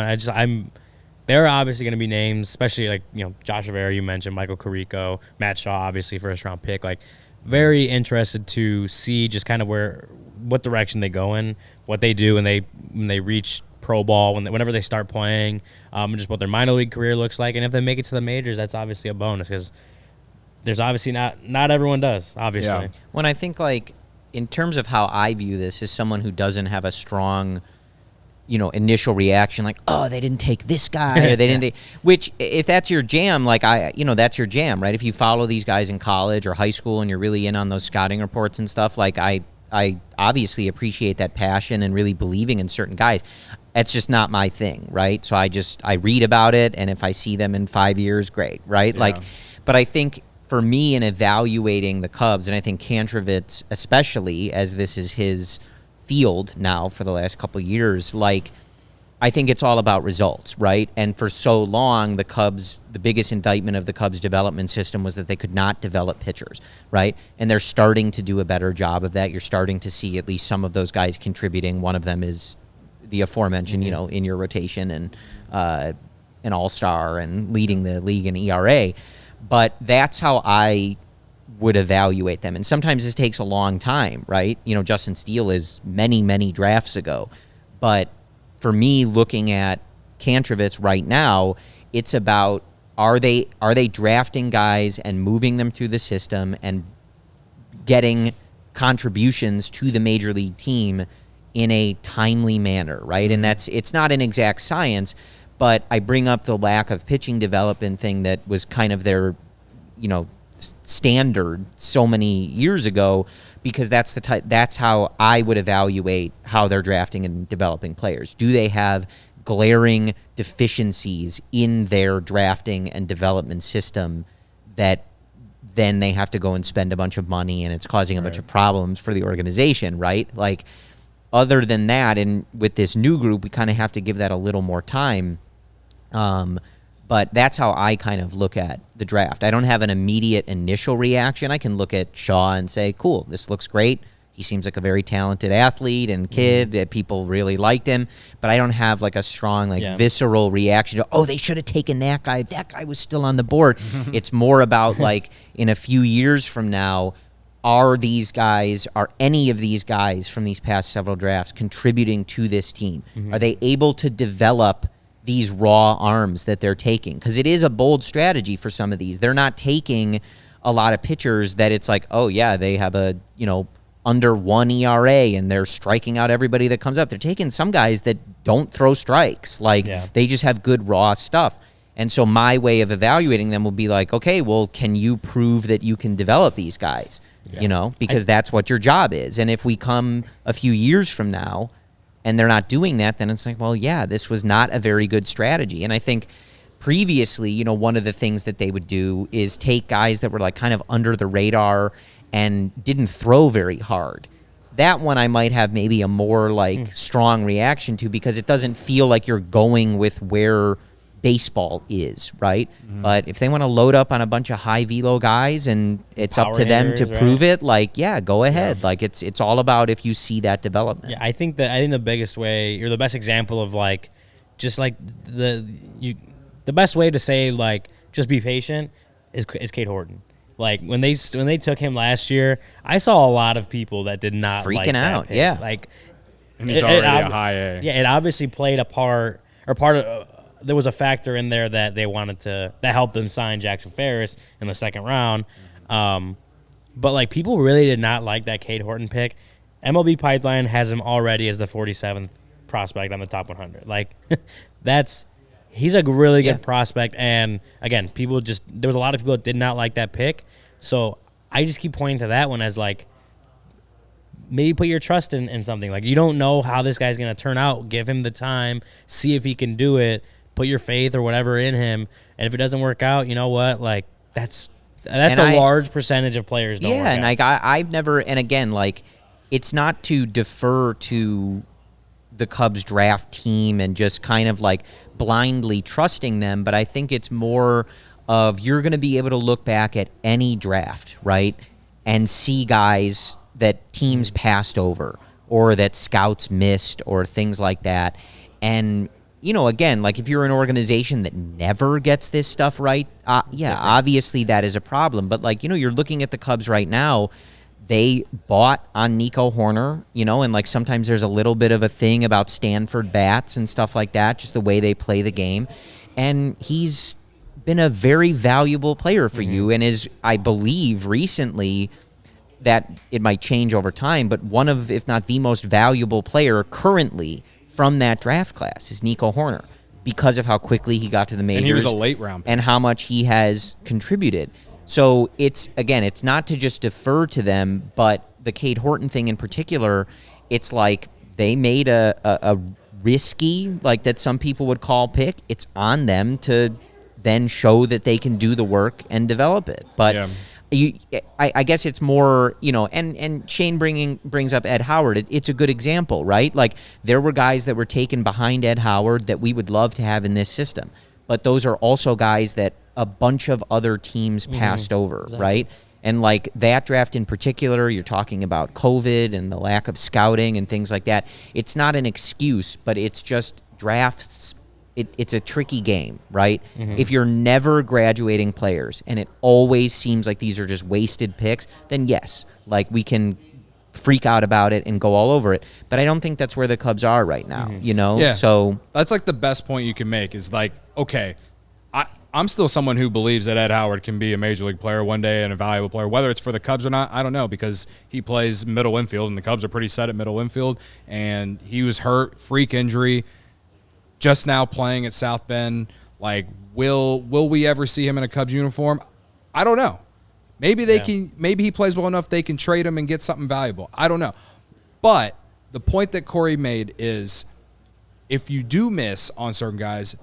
There are obviously going to be names, especially, like, you know, Josh Herrera, you mentioned, Michael Carrico, Matt Shaw, obviously first-round pick. Like, very interested to see just kind of what direction they go in, what they do when they reach pro ball, whenever they start playing, and just what their minor league career looks like. And if they make it to the majors, that's obviously a bonus, because there's obviously not everyone does, obviously. Yeah. When I think, like, in terms of how I view this, as someone who doesn't have a strong, you know, initial reaction, like, oh, they didn't take this guy, or they didn't take, which, if that's your jam, like, that's your jam, right? If you follow these guys in college or high school and you're really in on those scouting reports and stuff, like, I obviously appreciate that passion and really believing in certain guys. That's just not my thing, right? So I read about it, and if I see them in 5 years, great, right? Yeah. Like, but I think for me, in evaluating the Cubs, and I think Kantrovitz especially, as this is his field now for the last couple of years, like, I think it's all about results, right? And for so long, the biggest indictment of the Cubs development system was that they could not develop pitchers, right? And they're starting to do a better job of that. You're starting to see at least some of those guys contributing. One of them is the aforementioned, you know, in your rotation, and an all-star and leading the league in ERA. But that's how I would evaluate them. And sometimes this takes a long time, right? You know, Justin Steele is many, many drafts ago. But for me, looking at Kantrovitz right now, it's about, are they drafting guys and moving them through the system and getting contributions to the major league team in a timely manner, right? And it's not an exact science, but I bring up the lack of pitching development thing that was kind of their, you know, standard so many years ago, because that's how I would evaluate how they're drafting and developing players. Do they have glaring deficiencies in their drafting and development system that then they have to go and spend a bunch of money, and it's causing a bunch of problems for the organization, right? Like, other than that, and with this new group, we kind of have to give that a little more time. But that's how I kind of look at the draft. I don't have an immediate initial reaction. I can look at Shaw and say, cool, this looks great. He seems like a very talented athlete and kid. People really liked him. But I don't have like a strong, visceral reaction to, oh, they should have taken that guy. That guy was still on the board. It's more about, like, in a few years from now, are any of these guys from these past several drafts contributing to this team? Are they able to develop these raw arms that they're taking? Because it is a bold strategy for some of these. They're not taking a lot of pitchers that it's like, oh, yeah, they have a, under 1 ERA and they're striking out everybody that comes up. They're taking some guys that don't throw strikes. They just have good raw stuff. And so my way of evaluating them will be like, okay, well, can you prove that you can develop these guys? Because that's what your job is. And if we come a few years from now and they're not doing that, then it's like, well, yeah, this was not a very good strategy. And I think previously, one of the things that they would do is take guys that were like kind of under the radar and didn't throw very hard that one I might have maybe a more like strong reaction to, because it doesn't feel like you're going with where baseball is, right? But if they want to load up on a bunch of high velo guys and it's up to them to prove it, like, yeah, go ahead. Like it's all about if you see that development. Yeah, I think the biggest way, or the best example of like, just like the best way to say like just be patient is Cade Horton. Like when they took him last year, I saw a lot of people that did not freaking like out. That pick. Yeah, like and he's already a high A. Yeah, it obviously played a part, or part of. There was a factor in there that they wanted that helped them sign Jackson Ferris in the second round. But like people really did not like that Cade Horton pick. MLB Pipeline has him already as the 47th prospect on the top 100. Like he's a really good prospect. And again, there was a lot of people that did not like that pick. So I just keep pointing to that one as like, maybe put your trust in something. Like you don't know how this guy's going to turn out. Give him the time, see if he can do it. Put your faith or whatever in him, and if it doesn't work out, you know what? Like that's a large percentage of players. Don't work and out. like I've never, and again, like it's not to defer to the Cubs draft team and just kind of like blindly trusting them, but I think it's more of you're going to be able to look back at any draft, right, and see guys that teams passed over or that scouts missed or things like that, and you know, again, like if you're an organization that never gets this stuff right, obviously that is a problem. But like, you know, you're looking at the Cubs right now, they bought on Nico Hoerner, you know, and like sometimes there's a little bit of a thing about Stanford bats and stuff like that, just the way they play the game. And he's been a very valuable player for you and is, I believe, recently, that it might change over time, but one of, if not the most valuable player currently from that draft class is Nico Hoerner, because of how quickly he got to the majors. And he was a late round pick. And how much he has contributed. So it's not to just defer to them, but the Cade Horton thing in particular, it's like they made a risky, like that some people would call pick. It's on them to then show that they can do the work and develop it. But I guess it's more, you know, and Shane brings up Ed Howard. It's a good example, right? Like there were guys that were taken behind Ed Howard that we would love to have in this system, but those are also guys that a bunch of other teams passed over, right? And like that draft in particular, you're talking about COVID and the lack of scouting and things like that. It's not an excuse, but it's just drafts. It's a tricky game, right? If you're never graduating players and it always seems like these are just wasted picks, then yes, like we can freak out about it and go all over it. But I don't think that's where the Cubs are right now, you know? Yeah. So that's like the best point you can make is like, okay, I'm still someone who believes that Ed Howard can be a major league player one day and a valuable player. Whether it's for the Cubs or not, I don't know, because he plays middle infield and the Cubs are pretty set at middle infield, and he was hurt, freak injury, just now playing at South Bend. Like, will we ever see him in a Cubs uniform? I don't know. Maybe maybe he plays well enough they can trade him and get something valuable. I don't know. But the point that Corey made is if you do miss on certain guys,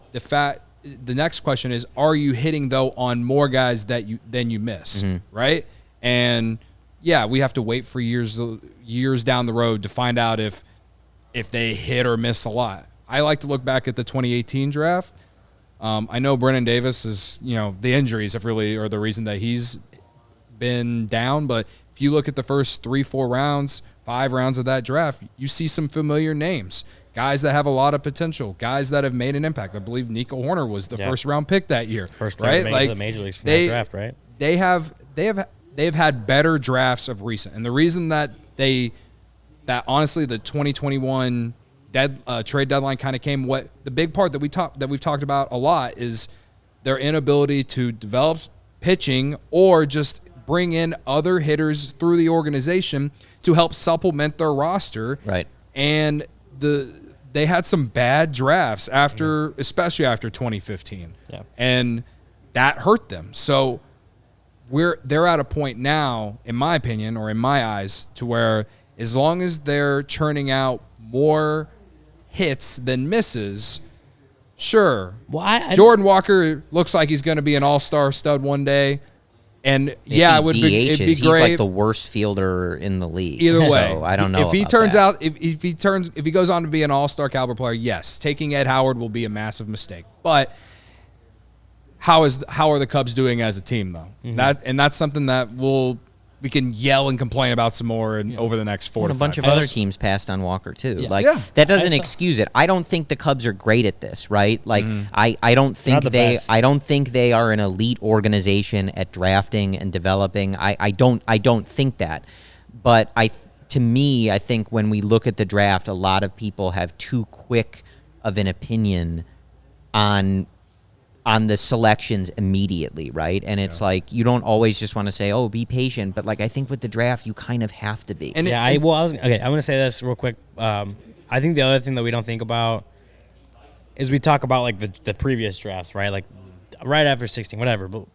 the next question is, are you hitting though on more guys than you miss, right? And yeah, we have to wait for years down the road to find out if they hit or miss a lot. I like to look back at the 2018 draft. I know Brennan Davis is, the injuries have really are the reason that he's been down. But if you look at the first 3-4 rounds, 5 rounds of that draft, you see some familiar names, guys that have a lot of potential, guys that have made an impact. I believe Nico Hoerner was the first round pick that year. First player to make the major leagues from that draft, right? They have had better drafts of recent, and the reason that honestly the 2021 trade deadline kind of came. What the big part that we've talked about a lot is their inability to develop pitching or just bring in other hitters through the organization to help supplement their roster. Right. And they had some bad drafts especially after 2015. Yeah. And that hurt them. So they're at a point now, in my opinion, or in my eyes, to where as long as they're churning out more hits than misses, sure. Well, Jordan Walker looks like he's going to be an all-star stud one day. And If yeah, he it would be, it'd be DHs, great. He's like the worst fielder in the league. Either way, so I don't know. If he about turns that. out, if he goes on to be an all-star caliber player, yes, taking Ed Howard will be a massive mistake. But how are the Cubs doing as a team though? That's something that we can yell and complain about some more over the next 4 to 5 a bunch of other teams passed on Walker too. Yeah. Like Yeah. that doesn't excuse it. I don't think the Cubs are great at this, right? Like I don't think the best. I don't think they are an elite organization at drafting and developing. I don't think that. But to me, I think when we look at the draft, a lot of people have too quick of an opinion on the selections immediately, right? And it's like you don't always just want to say, "Oh, be patient," but like I think with the draft, you kind of have to be. And I want to say this real quick. I think the other thing that we don't think about is we talk about like the previous drafts, right? Like right after 16, whatever. But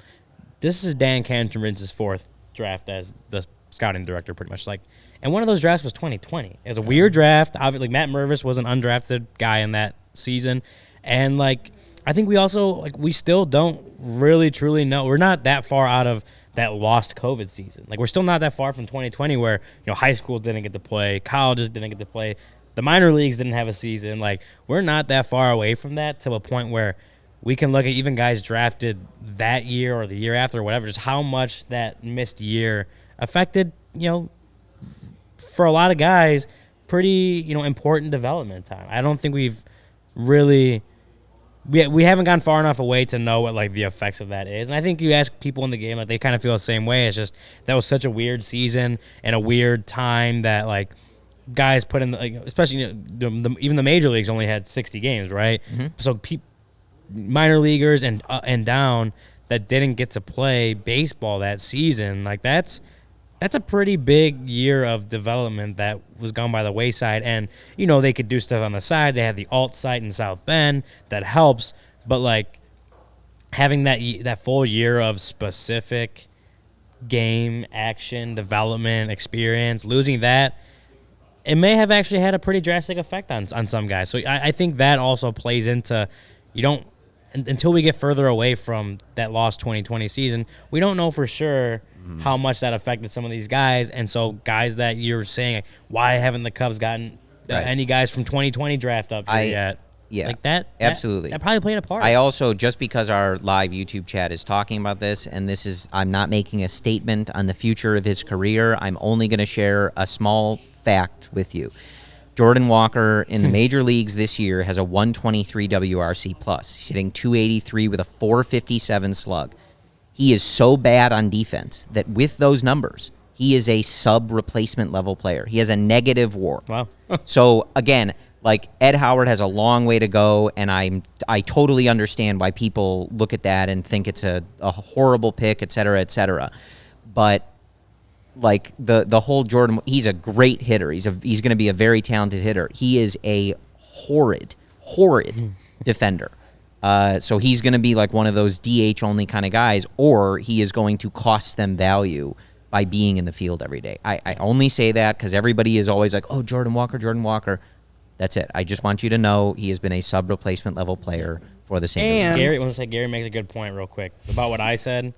this is Dan Canterbury's fourth draft as the scouting director, pretty much. Like, and one of those drafts was 2020. It was a weird draft. Obviously, Matt Mervis was an undrafted guy in that season, and like. I think we also, we still don't really truly know. We're not that far out of that lost COVID season. Like, we're still not that far from 2020 where, high schools didn't get to play, colleges didn't get to play, the minor leagues didn't have a season. Like, we're not that far away from that to a point where we can look at even guys drafted that year or the year after or whatever, just how much that missed year affected, for a lot of guys, pretty, important development time. I don't think we've really... We haven't gone far enough away to know what the effects of that is, and I think you ask people in the game, they kind of feel the same way. It's just that was such a weird season and a weird time that guys put in especially even the major leagues only had 60 games, right? Mm-hmm. So minor leaguers and down that didn't get to play baseball that season, that's a pretty big year of development that was gone by the wayside. And, they could do stuff on the side. They have the alt site in South Bend that helps. But, having that full year of specific game, action, development, experience, losing that, it may have actually had a pretty drastic effect on some guys. So I think that also plays into until we get further away from that lost 2020 season, we don't know for sure how much that affected some of these guys. And so guys that you're saying, why haven't the Cubs gotten any guys from 2020 draft up here yet? Yeah, absolutely. That probably played a part. I also, just because our live YouTube chat is talking about this, and I'm not making a statement on the future of his career. I'm only going to share a small fact with you. Jordan Walker in the major leagues this year has a 123 WRC plus. He's hitting 283 with a 457 slug. He is so bad on defense that with those numbers, he is a sub-replacement level player. He has a negative WAR. Wow. So, again, Ed Howard has a long way to go, and I totally understand why people look at that and think it's a horrible pick, et cetera, et cetera. But, the whole Jordan, he's a great hitter. He's going to be a very talented hitter. He is a horrid defender. So he's going to be one of those DH-only kind of guys, or he is going to cost them value by being in the field every day. I only say that because everybody is always like, oh, Jordan Walker. That's it. I just want you to know he has been a sub-replacement level player for the St. Louis. Gary makes a good point real quick about what I said.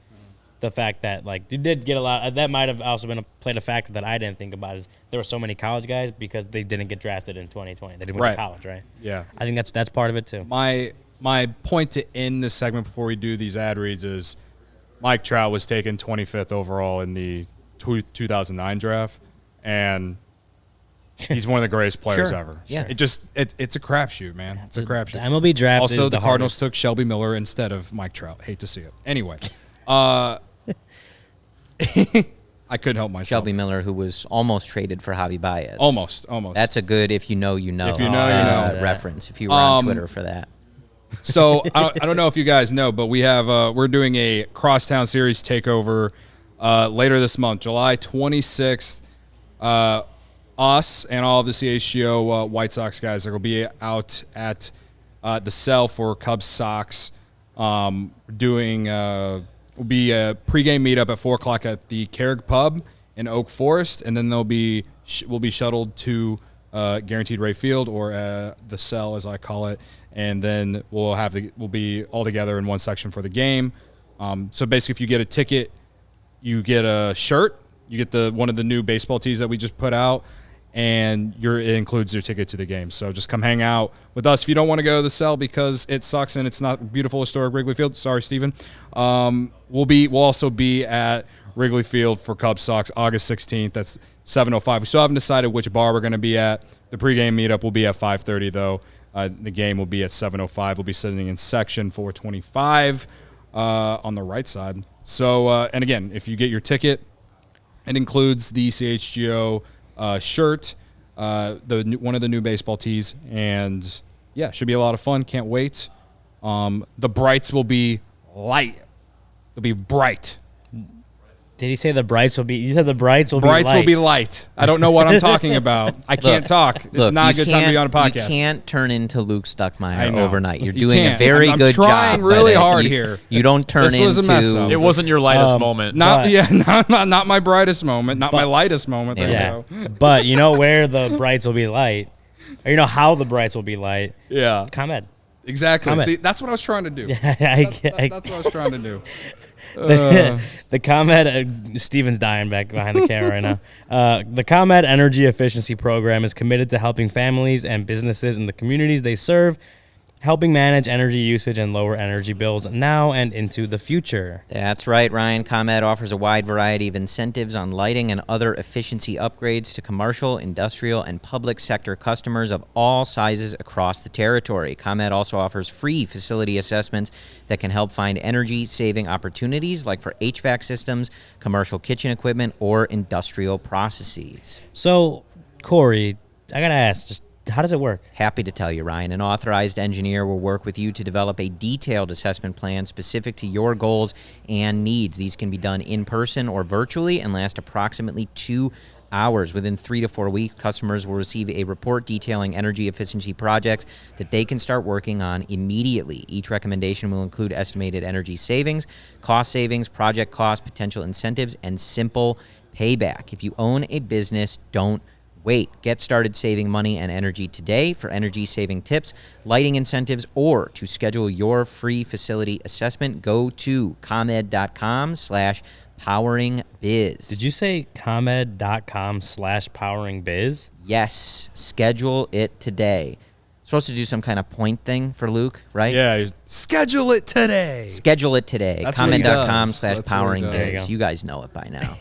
The fact that, you did get a lot, that might have also played a factor that I didn't think about is there were so many college guys because they didn't get drafted in 2020. They didn't went to college, right? Yeah. I think that's part of it, too. My point to end this segment before we do these ad reads is Mike Trout was taken 25th overall in the 2009 draft, and he's one of the greatest players ever. Yeah. It's a crapshoot, man. It's a crapshoot. The MLB draft also, is the Cardinals took Shelby Miller instead of Mike Trout. Hate to see it. Anyway, I couldn't help myself. Shelby Miller, who was almost traded for Javi Baez. Almost. That's a good if you know, you know. If you know, you know. Reference, if you were on Twitter for that. So I don't know if you guys know, but we're doing a Crosstown Series takeover later this month, July 26th. Us and all of the CHGO White Sox guys are going to be out at the Cell for Cubs Sox. Doing will be a pregame meetup at 4 o'clock at the Carrick Pub in Oak Forest, and then we'll be shuttled to Guaranteed Rate Field, or the Cell as I call it, and then we'll be all together in one section for the game. So basically, if you get a ticket you get a shirt, you get one of the new baseball tees that we just put out, and it includes your ticket to the game. So just come hang out with us. If you don't want to go to the cell because it sucks and it's not beautiful historic Wrigley Field, sorry, Steven. We'll also be at Wrigley Field for Cubs Sox August 16th. That's 7:05. We still haven't decided which bar we're going to be at. The pregame meetup will be at 5:30 though. The game will be at 7:05. We'll be sitting in section 425 on the right side. So and again, if you get your ticket, it includes the CHGO shirt, one of the new baseball tees, and yeah, should be a lot of fun. Can't wait. The brights will be light. They'll be bright. Did he say the brights will be? You said the brights will be light. Brights will be light. I don't know what I'm talking about. I can't talk. It's not a good time to be on a podcast. You can't turn into Luke Stuckmeyer overnight. You're doing a very I'm good job. I'm trying really hard here. You don't turn this was a mess into. up. It wasn't your lightest moment. Not my brightest moment. Not my lightest moment. There we go. But you know where the brights will be light, or you know how the brights will be light. Yeah. ComEd. Exactly. ComEd. See, that's what I was trying to do. That's what I was trying to do. The ComEd, Steven's dying back behind the camera right now. The ComEd Energy Efficiency Program is committed to helping families and businesses in the communities they serve, helping manage energy usage and lower energy bills now and into the future. That's right, Ryan. ComEd offers a wide variety of incentives on lighting and other efficiency upgrades to commercial, industrial, and public sector customers of all sizes across the territory. ComEd also offers free facility assessments that can help find energy-saving opportunities like for HVAC systems, commercial kitchen equipment, or industrial processes. So, Corey, I got to ask, just how does it work? Happy to tell you, Ryan. An authorized engineer will work with you to develop a detailed assessment plan specific to your goals and needs. These can be done in person or virtually and last approximately 2 hours. Within 3 to 4 weeks, customers will receive a report detailing energy efficiency projects that they can start working on immediately. Each recommendation will include estimated energy savings, project costs, potential incentives, and simple payback. If you own a business, don't wait. Get started saving money and energy today. For energy saving tips, lighting incentives, or to schedule your free facility assessment, go to comed.com/poweringbiz. Did you say comed.com/poweringbiz? Yes. Schedule it today. Supposed to do some kind of point thing for Luke, right? Yeah. Schedule it today. Schedule it today. That's what he does. Comed.com/poweringbiz. You guys know it by now.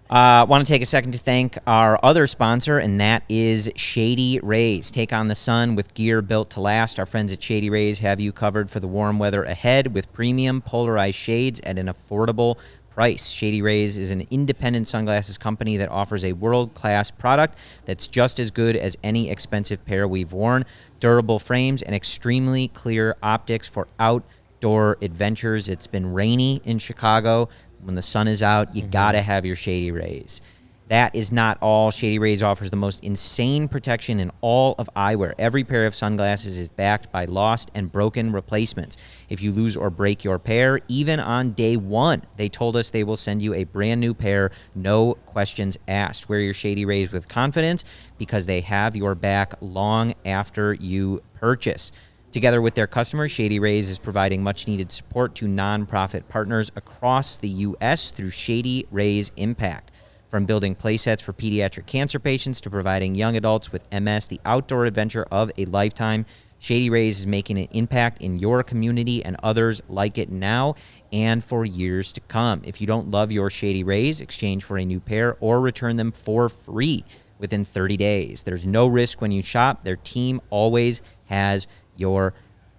Want to take a second to thank our other sponsor, and that is Shady Rays. Take on the sun with gear built to last. Our friends at Shady Rays have you covered for the warm weather ahead with premium polarized shades at an affordable price. Shady Rays is an independent sunglasses company that offers a world-class product that's just as good as any expensive pair we've worn. Durable frames and extremely clear optics for outdoor adventures. It's been rainy in Chicago. When the sun is out, you gotta have your Shady Rays. That is not all. Shady Rays offers the most insane protection in all of eyewear. Every pair of sunglasses is backed by lost and broken replacements. If you lose or break your pair, even on day one, they told us they will send you a brand new pair, no questions asked. Wear your Shady Rays with confidence because they have your back long after you purchase. Together with their customers, Shady Rays is providing much-needed support to nonprofit partners across the U.S. through Shady Rays Impact. From building playsets for pediatric cancer patients to providing young adults with MS the outdoor adventure of a lifetime, Shady Rays is making an impact in your community and others like it now and for years to come. If you don't love your Shady Rays, exchange for a new pair or return them for free within 30 days. There's no risk when you shop. Their team always has your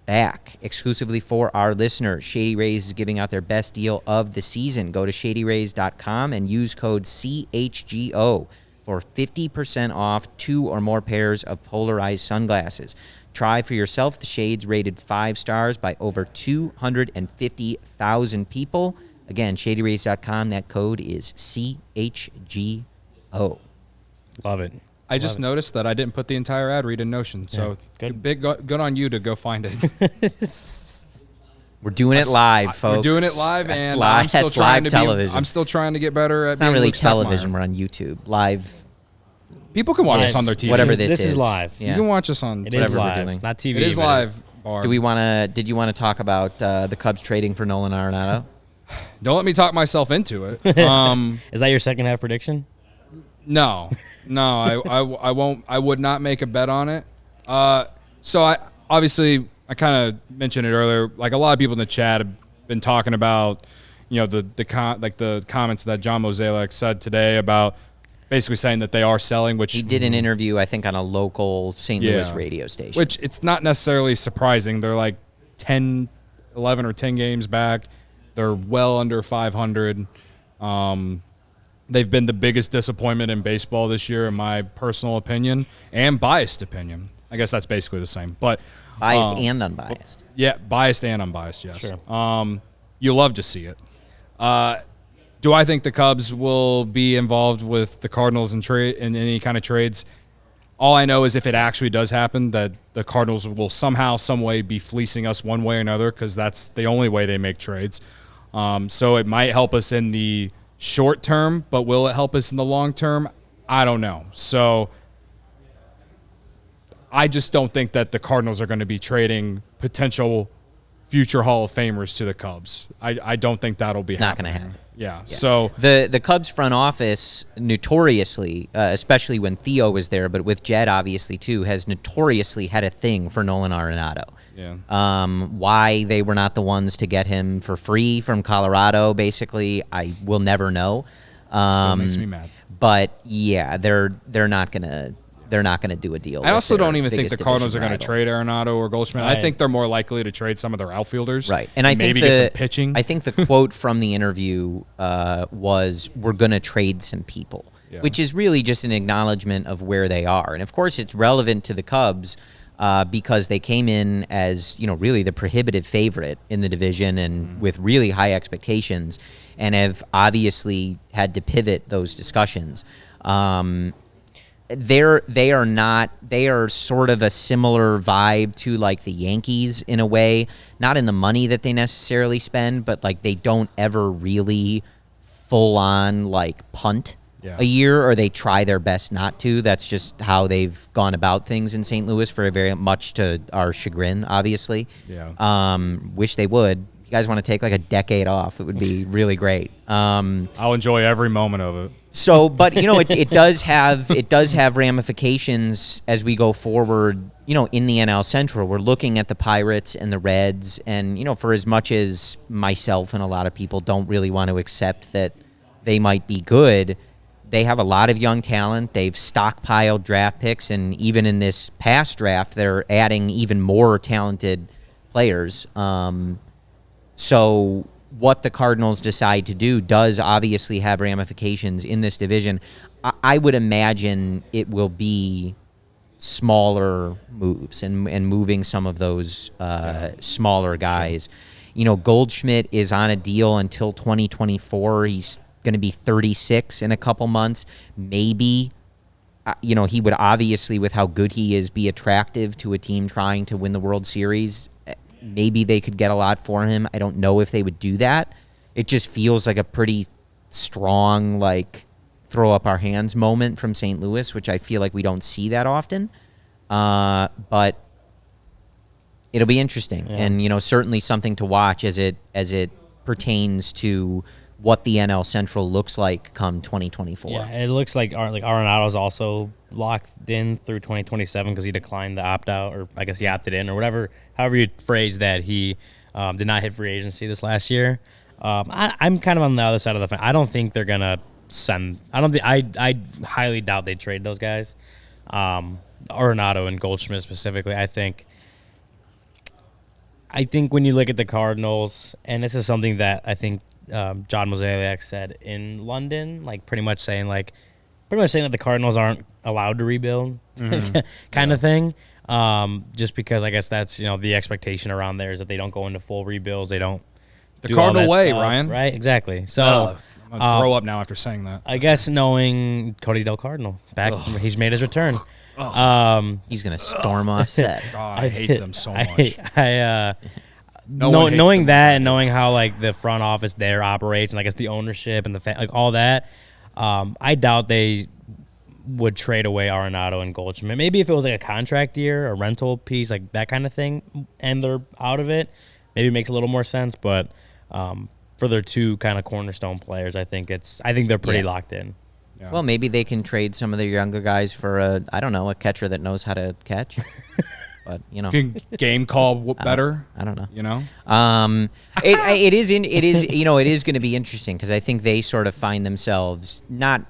back. Exclusively for our listeners, Shady Rays is giving out their best deal of the season. Go to shadyrays.com and use code CHGO for 50% off 2 or more pairs of polarized sunglasses. Try for yourself the shades rated 5 stars by over 250,000 people. Again, shadyrays.com. That code is CHGO. Love it. I just noticed that I didn't put the entire ad read in Notion, so good on you to go find it. We're doing it live, folks. We're doing it live, That's and live, I'm still that's trying live to television. I'm still trying to get better at It's being not really Luke television. Stuckmeyer. We're on YouTube. Live. People can watch us on their TV. Whatever this is live. Yeah. You can watch us on It is whatever we're live, doing. not TV. It is but live, Barb. Did you want to talk about the Cubs trading for Nolan Arenado? Don't let me talk myself into it. Is that your second half prediction? No, I won't. I would not make a bet on it. So I kind of mentioned it earlier. Like a lot of people in the chat have been talking about, the comments that John Mozeliak said today about basically saying that they are selling. Which he did an interview, I think, on a local St. Louis radio station. Which it's not necessarily surprising. They're like 10, 11 or 10 games back. They're well under 500. They've been the biggest disappointment in baseball this year, in my personal opinion, and biased opinion. I guess that's basically the same. But biased and unbiased. Yeah, biased and unbiased, yes. Sure. You love to see it. Do I think the Cubs will be involved with the Cardinals in any kind of trades? All I know is if it actually does happen, that the Cardinals will somehow, some way be fleecing us one way or another, because that's the only way they make trades. So it might help us in the short term, but will it help us in the long term? I don't know. So I just don't think that the Cardinals are going to be trading potential future Hall of Famers to the Cubs. I don't think that'll be not going to happen. Yeah. So the Cubs front office notoriously, especially when Theo was there, but with Jed obviously too, has notoriously had a thing for Nolan Arenado. Yeah. Why they were not the ones to get him for free from Colorado, basically, I will never know. Still makes me mad. But yeah, they're not gonna do a deal. I also don't even think the Cardinals are going to trade Arenado or Goldschmidt. Right. I think they're more likely to trade some of their outfielders. Right. And I maybe think get some pitching. I think the quote from the interview was, "We're going to trade some people," which is really just an acknowledgement of where they are. And of course, it's relevant to the Cubs because they came in as really the prohibitive favorite in the division and with really high expectations, and have obviously had to pivot those discussions. They are sort of a similar vibe to like the Yankees in a way, not in the money that they necessarily spend, but like they don't ever really full on like punt a year, or they try their best not to. That's just how they've gone about things in St. Louis, for very much to our chagrin, obviously. Yeah. Wish they would. If you guys want to take like a decade off, it would be really great. I'll enjoy every moment of it. So, but it does have ramifications as we go forward. In the NL Central, we're looking at the Pirates and the Reds, and for as much as myself and a lot of people don't really want to accept that they might be good, they have a lot of young talent. They've stockpiled draft picks, and even in this past draft, they're adding even more talented players. So what the Cardinals decide to do does obviously have ramifications in this division. I would imagine it will be smaller moves and moving some of those smaller guys. Sure. Goldschmidt is on a deal until 2024. He's going to be 36 in a couple months. Maybe, he would obviously, with how good he is, be attractive to a team trying to win the World Series. Maybe they could get a lot for him. I don't know if they would do that. It just feels like a pretty strong, like, throw up our hands moment from St. Louis, which I feel like we don't see that often. But it'll be interesting, and certainly something to watch as it pertains to what the NL Central looks like come 2024. Yeah, it looks like Arenado's also locked in through 2027 because he declined the opt-out, or I guess he opted in, or however you phrase that. He did not hit free agency this last year. I'm kind of on the other side of the fence. I don't think they're going to send – I highly doubt they trade those guys. Arenado and Goldschmidt specifically, I think when you look at the Cardinals, and this is something that I think John Mozeliak said in London, pretty much saying that the Cardinals aren't allowed to rebuild, kind of thing. Just because I guess that's the expectation around there is that they don't go into full rebuilds. They don't. The Cardinal way, stuff, Ryan. Right, exactly. So I'm gonna throw up now after saying that. I guess knowing Cody Del Cardinal back, he's made his return. He's gonna storm off set. God, I hate them so much. Knowing that and knowing how the front office there operates, and I guess the ownership and the all that, I doubt they would trade away Arenado and Goldschmidt. Maybe if it was a contract year, a rental piece, that kind of thing, and they're out of it, maybe it makes a little more sense. But for their two kind of cornerstone players, I think they're pretty locked in. Yeah. Well, maybe they can trade some of their younger guys for a catcher that knows how to catch. But can game call better. I don't know. It is going to be interesting because I think they sort of find themselves not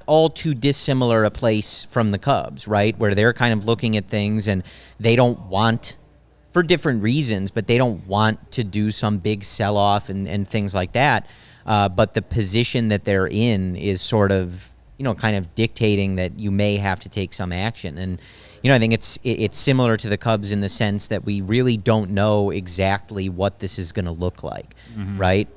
all too dissimilar a place from the Cubs, right? Where they're kind of looking at things and they don't want, for different reasons, but they don't want to do some big sell-off and things like that. But the position that they're in is sort of, kind of dictating that you may have to take some action. And, I think it's similar to the Cubs in the sense that we really don't know exactly what this is going to look like, right?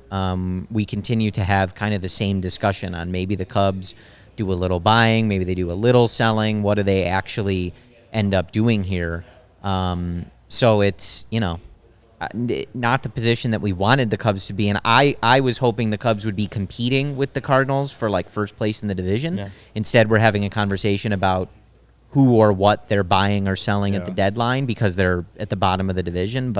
We continue to have kind of the same discussion on maybe the Cubs do a little buying, maybe they do a little selling. What do they actually end up doing here? So it's, not the position that we wanted the Cubs to be in. I was hoping the Cubs would be competing with the Cardinals for like first place in the division. Yeah. Instead, we're having a conversation about who or what they're buying or selling at the deadline because they're at the bottom of the division.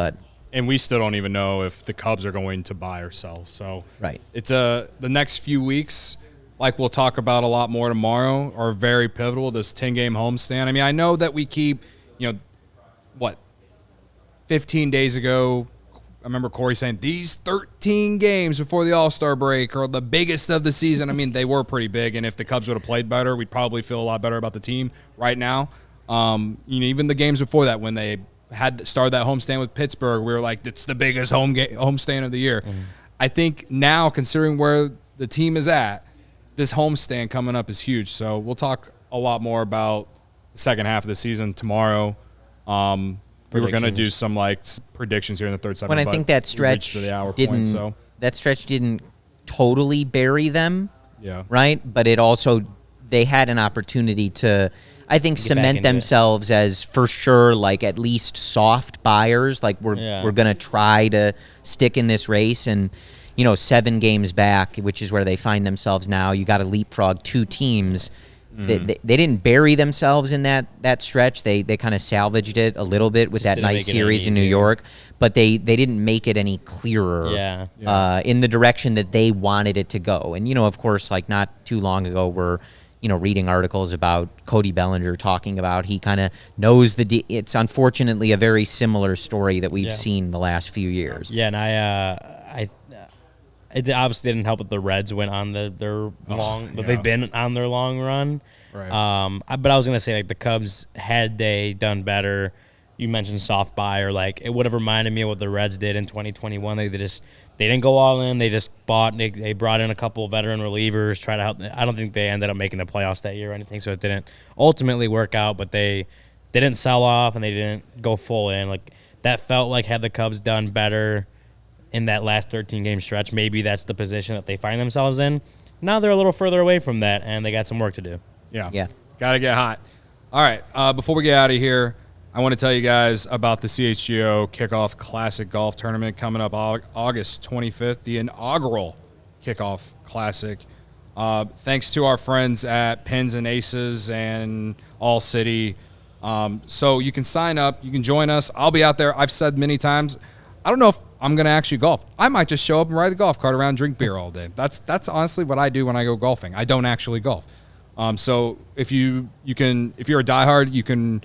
And we still don't even know if the Cubs are going to buy or sell. So right. It's the next few weeks, like we'll talk about a lot more tomorrow, are very pivotal. This 10-game homestand. I mean, I know that we keep, 15 days ago, I remember Corey saying these 13 games before the All-Star break are the biggest of the season. I mean, they were pretty big, and if the Cubs would have played better, we'd probably feel a lot better about the team right now. Even the games before that, when they had started that homestand with Pittsburgh, we were like, it's the biggest homestand of the year. I think now, considering where the team is at, this homestand coming up is huge. So we'll talk a lot more about the second half of the season tomorrow. We were going to do some predictions here in the third segment. When I think that stretch didn't totally bury them, right? But it also, they had an opportunity to, I think, cement themselves as for sure, at least soft buyers. We're going to try to stick in this race, and 7 games back, which is where they find themselves now. You got to leapfrog 2 teams. They didn't bury themselves in that stretch. They kind of salvaged it a little bit with that nice series in New York, but they didn't make it any clearer in the direction that they wanted it to go. And, of course, not too long ago, we're reading articles about Cody Bellinger talking about he kind of knows it's unfortunately a very similar story that we've seen the last few years. Yeah, and it obviously didn't help that the Reds went on their long, but they've been on their long run. Right. But I was gonna say the Cubs, had they done better, you mentioned soft buy, or it would have reminded me of what the Reds did in 2021. They didn't go all in. They just bought. They brought in a couple veteran relievers, try to help. I don't think they ended up making the playoffs that year or anything, so it didn't ultimately work out. But they didn't sell off and they didn't go full in. That felt like had the Cubs done better in that last 13-game stretch, maybe that's the position that they find themselves in. Now they're a little further away from that, and they got some work to do. Yeah. Got to get hot. All right, before we get out of here, I want to tell you guys about the CHGO Kickoff Classic Golf Tournament coming up August 25th, the inaugural Kickoff Classic. Thanks to our friends at Pins and Aces and ALLCITY. So you can sign up. You can join us. I'll be out there. I've said many times, I don't know if I'm going to actually golf. I might just show up and ride the golf cart around and drink beer all day. That's honestly what I do when I go golfing. I don't actually golf. So if you're a diehard, you can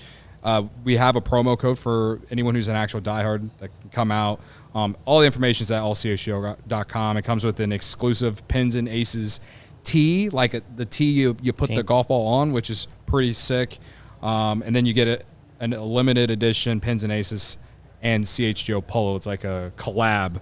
we have a promo code for anyone who's an actual diehard that can come out. All the information is at allchgo.com. It comes with an exclusive Pins and Aces tee, the tee you put the golf ball on, which is pretty sick. And then you get a limited edition Pins and Aces and CHGO Polo. It's like a collab.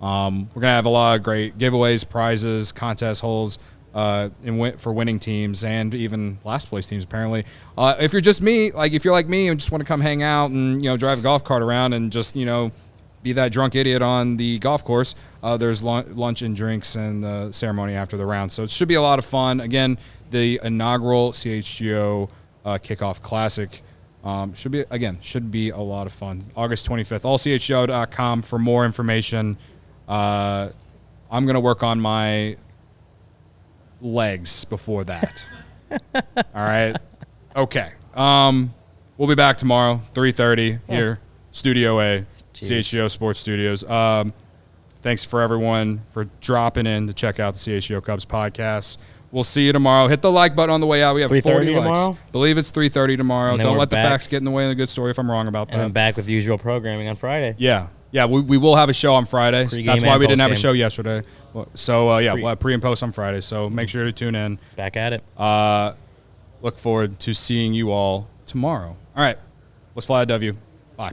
We're going to have a lot of great giveaways, prizes, contest holes for winning teams and even last place teams, apparently. If you're just me, if you're like me and just want to come hang out and, drive a golf cart around and just, be that drunk idiot on the golf course, there's lunch and drinks and the ceremony after the round. So it should be a lot of fun. Again, the inaugural CHGO Kickoff Classic should be a lot of fun. August 25th, allchgo.com for more information. I'm going to work on my legs before that. All right. Okay. We'll be back tomorrow, 3:30 here, Studio A, CHGO Sports Studios. Thanks for everyone for dropping in to check out the CHGO Cubs podcast. We'll see you tomorrow. Hit the like button on the way out. We have 40 likes. Tomorrow? Believe it's 3:30 tomorrow. Don't let the facts get in the way of the good story if I'm wrong about that. And I'm back with the usual programming on Friday. Yeah. Yeah, we will have a show on Friday. That's why we didn't have a show yesterday. So, we'll have pre and post on Friday. So make sure to tune in. Back at it. Look forward to seeing you all tomorrow. All right. Let's fly a W. Bye.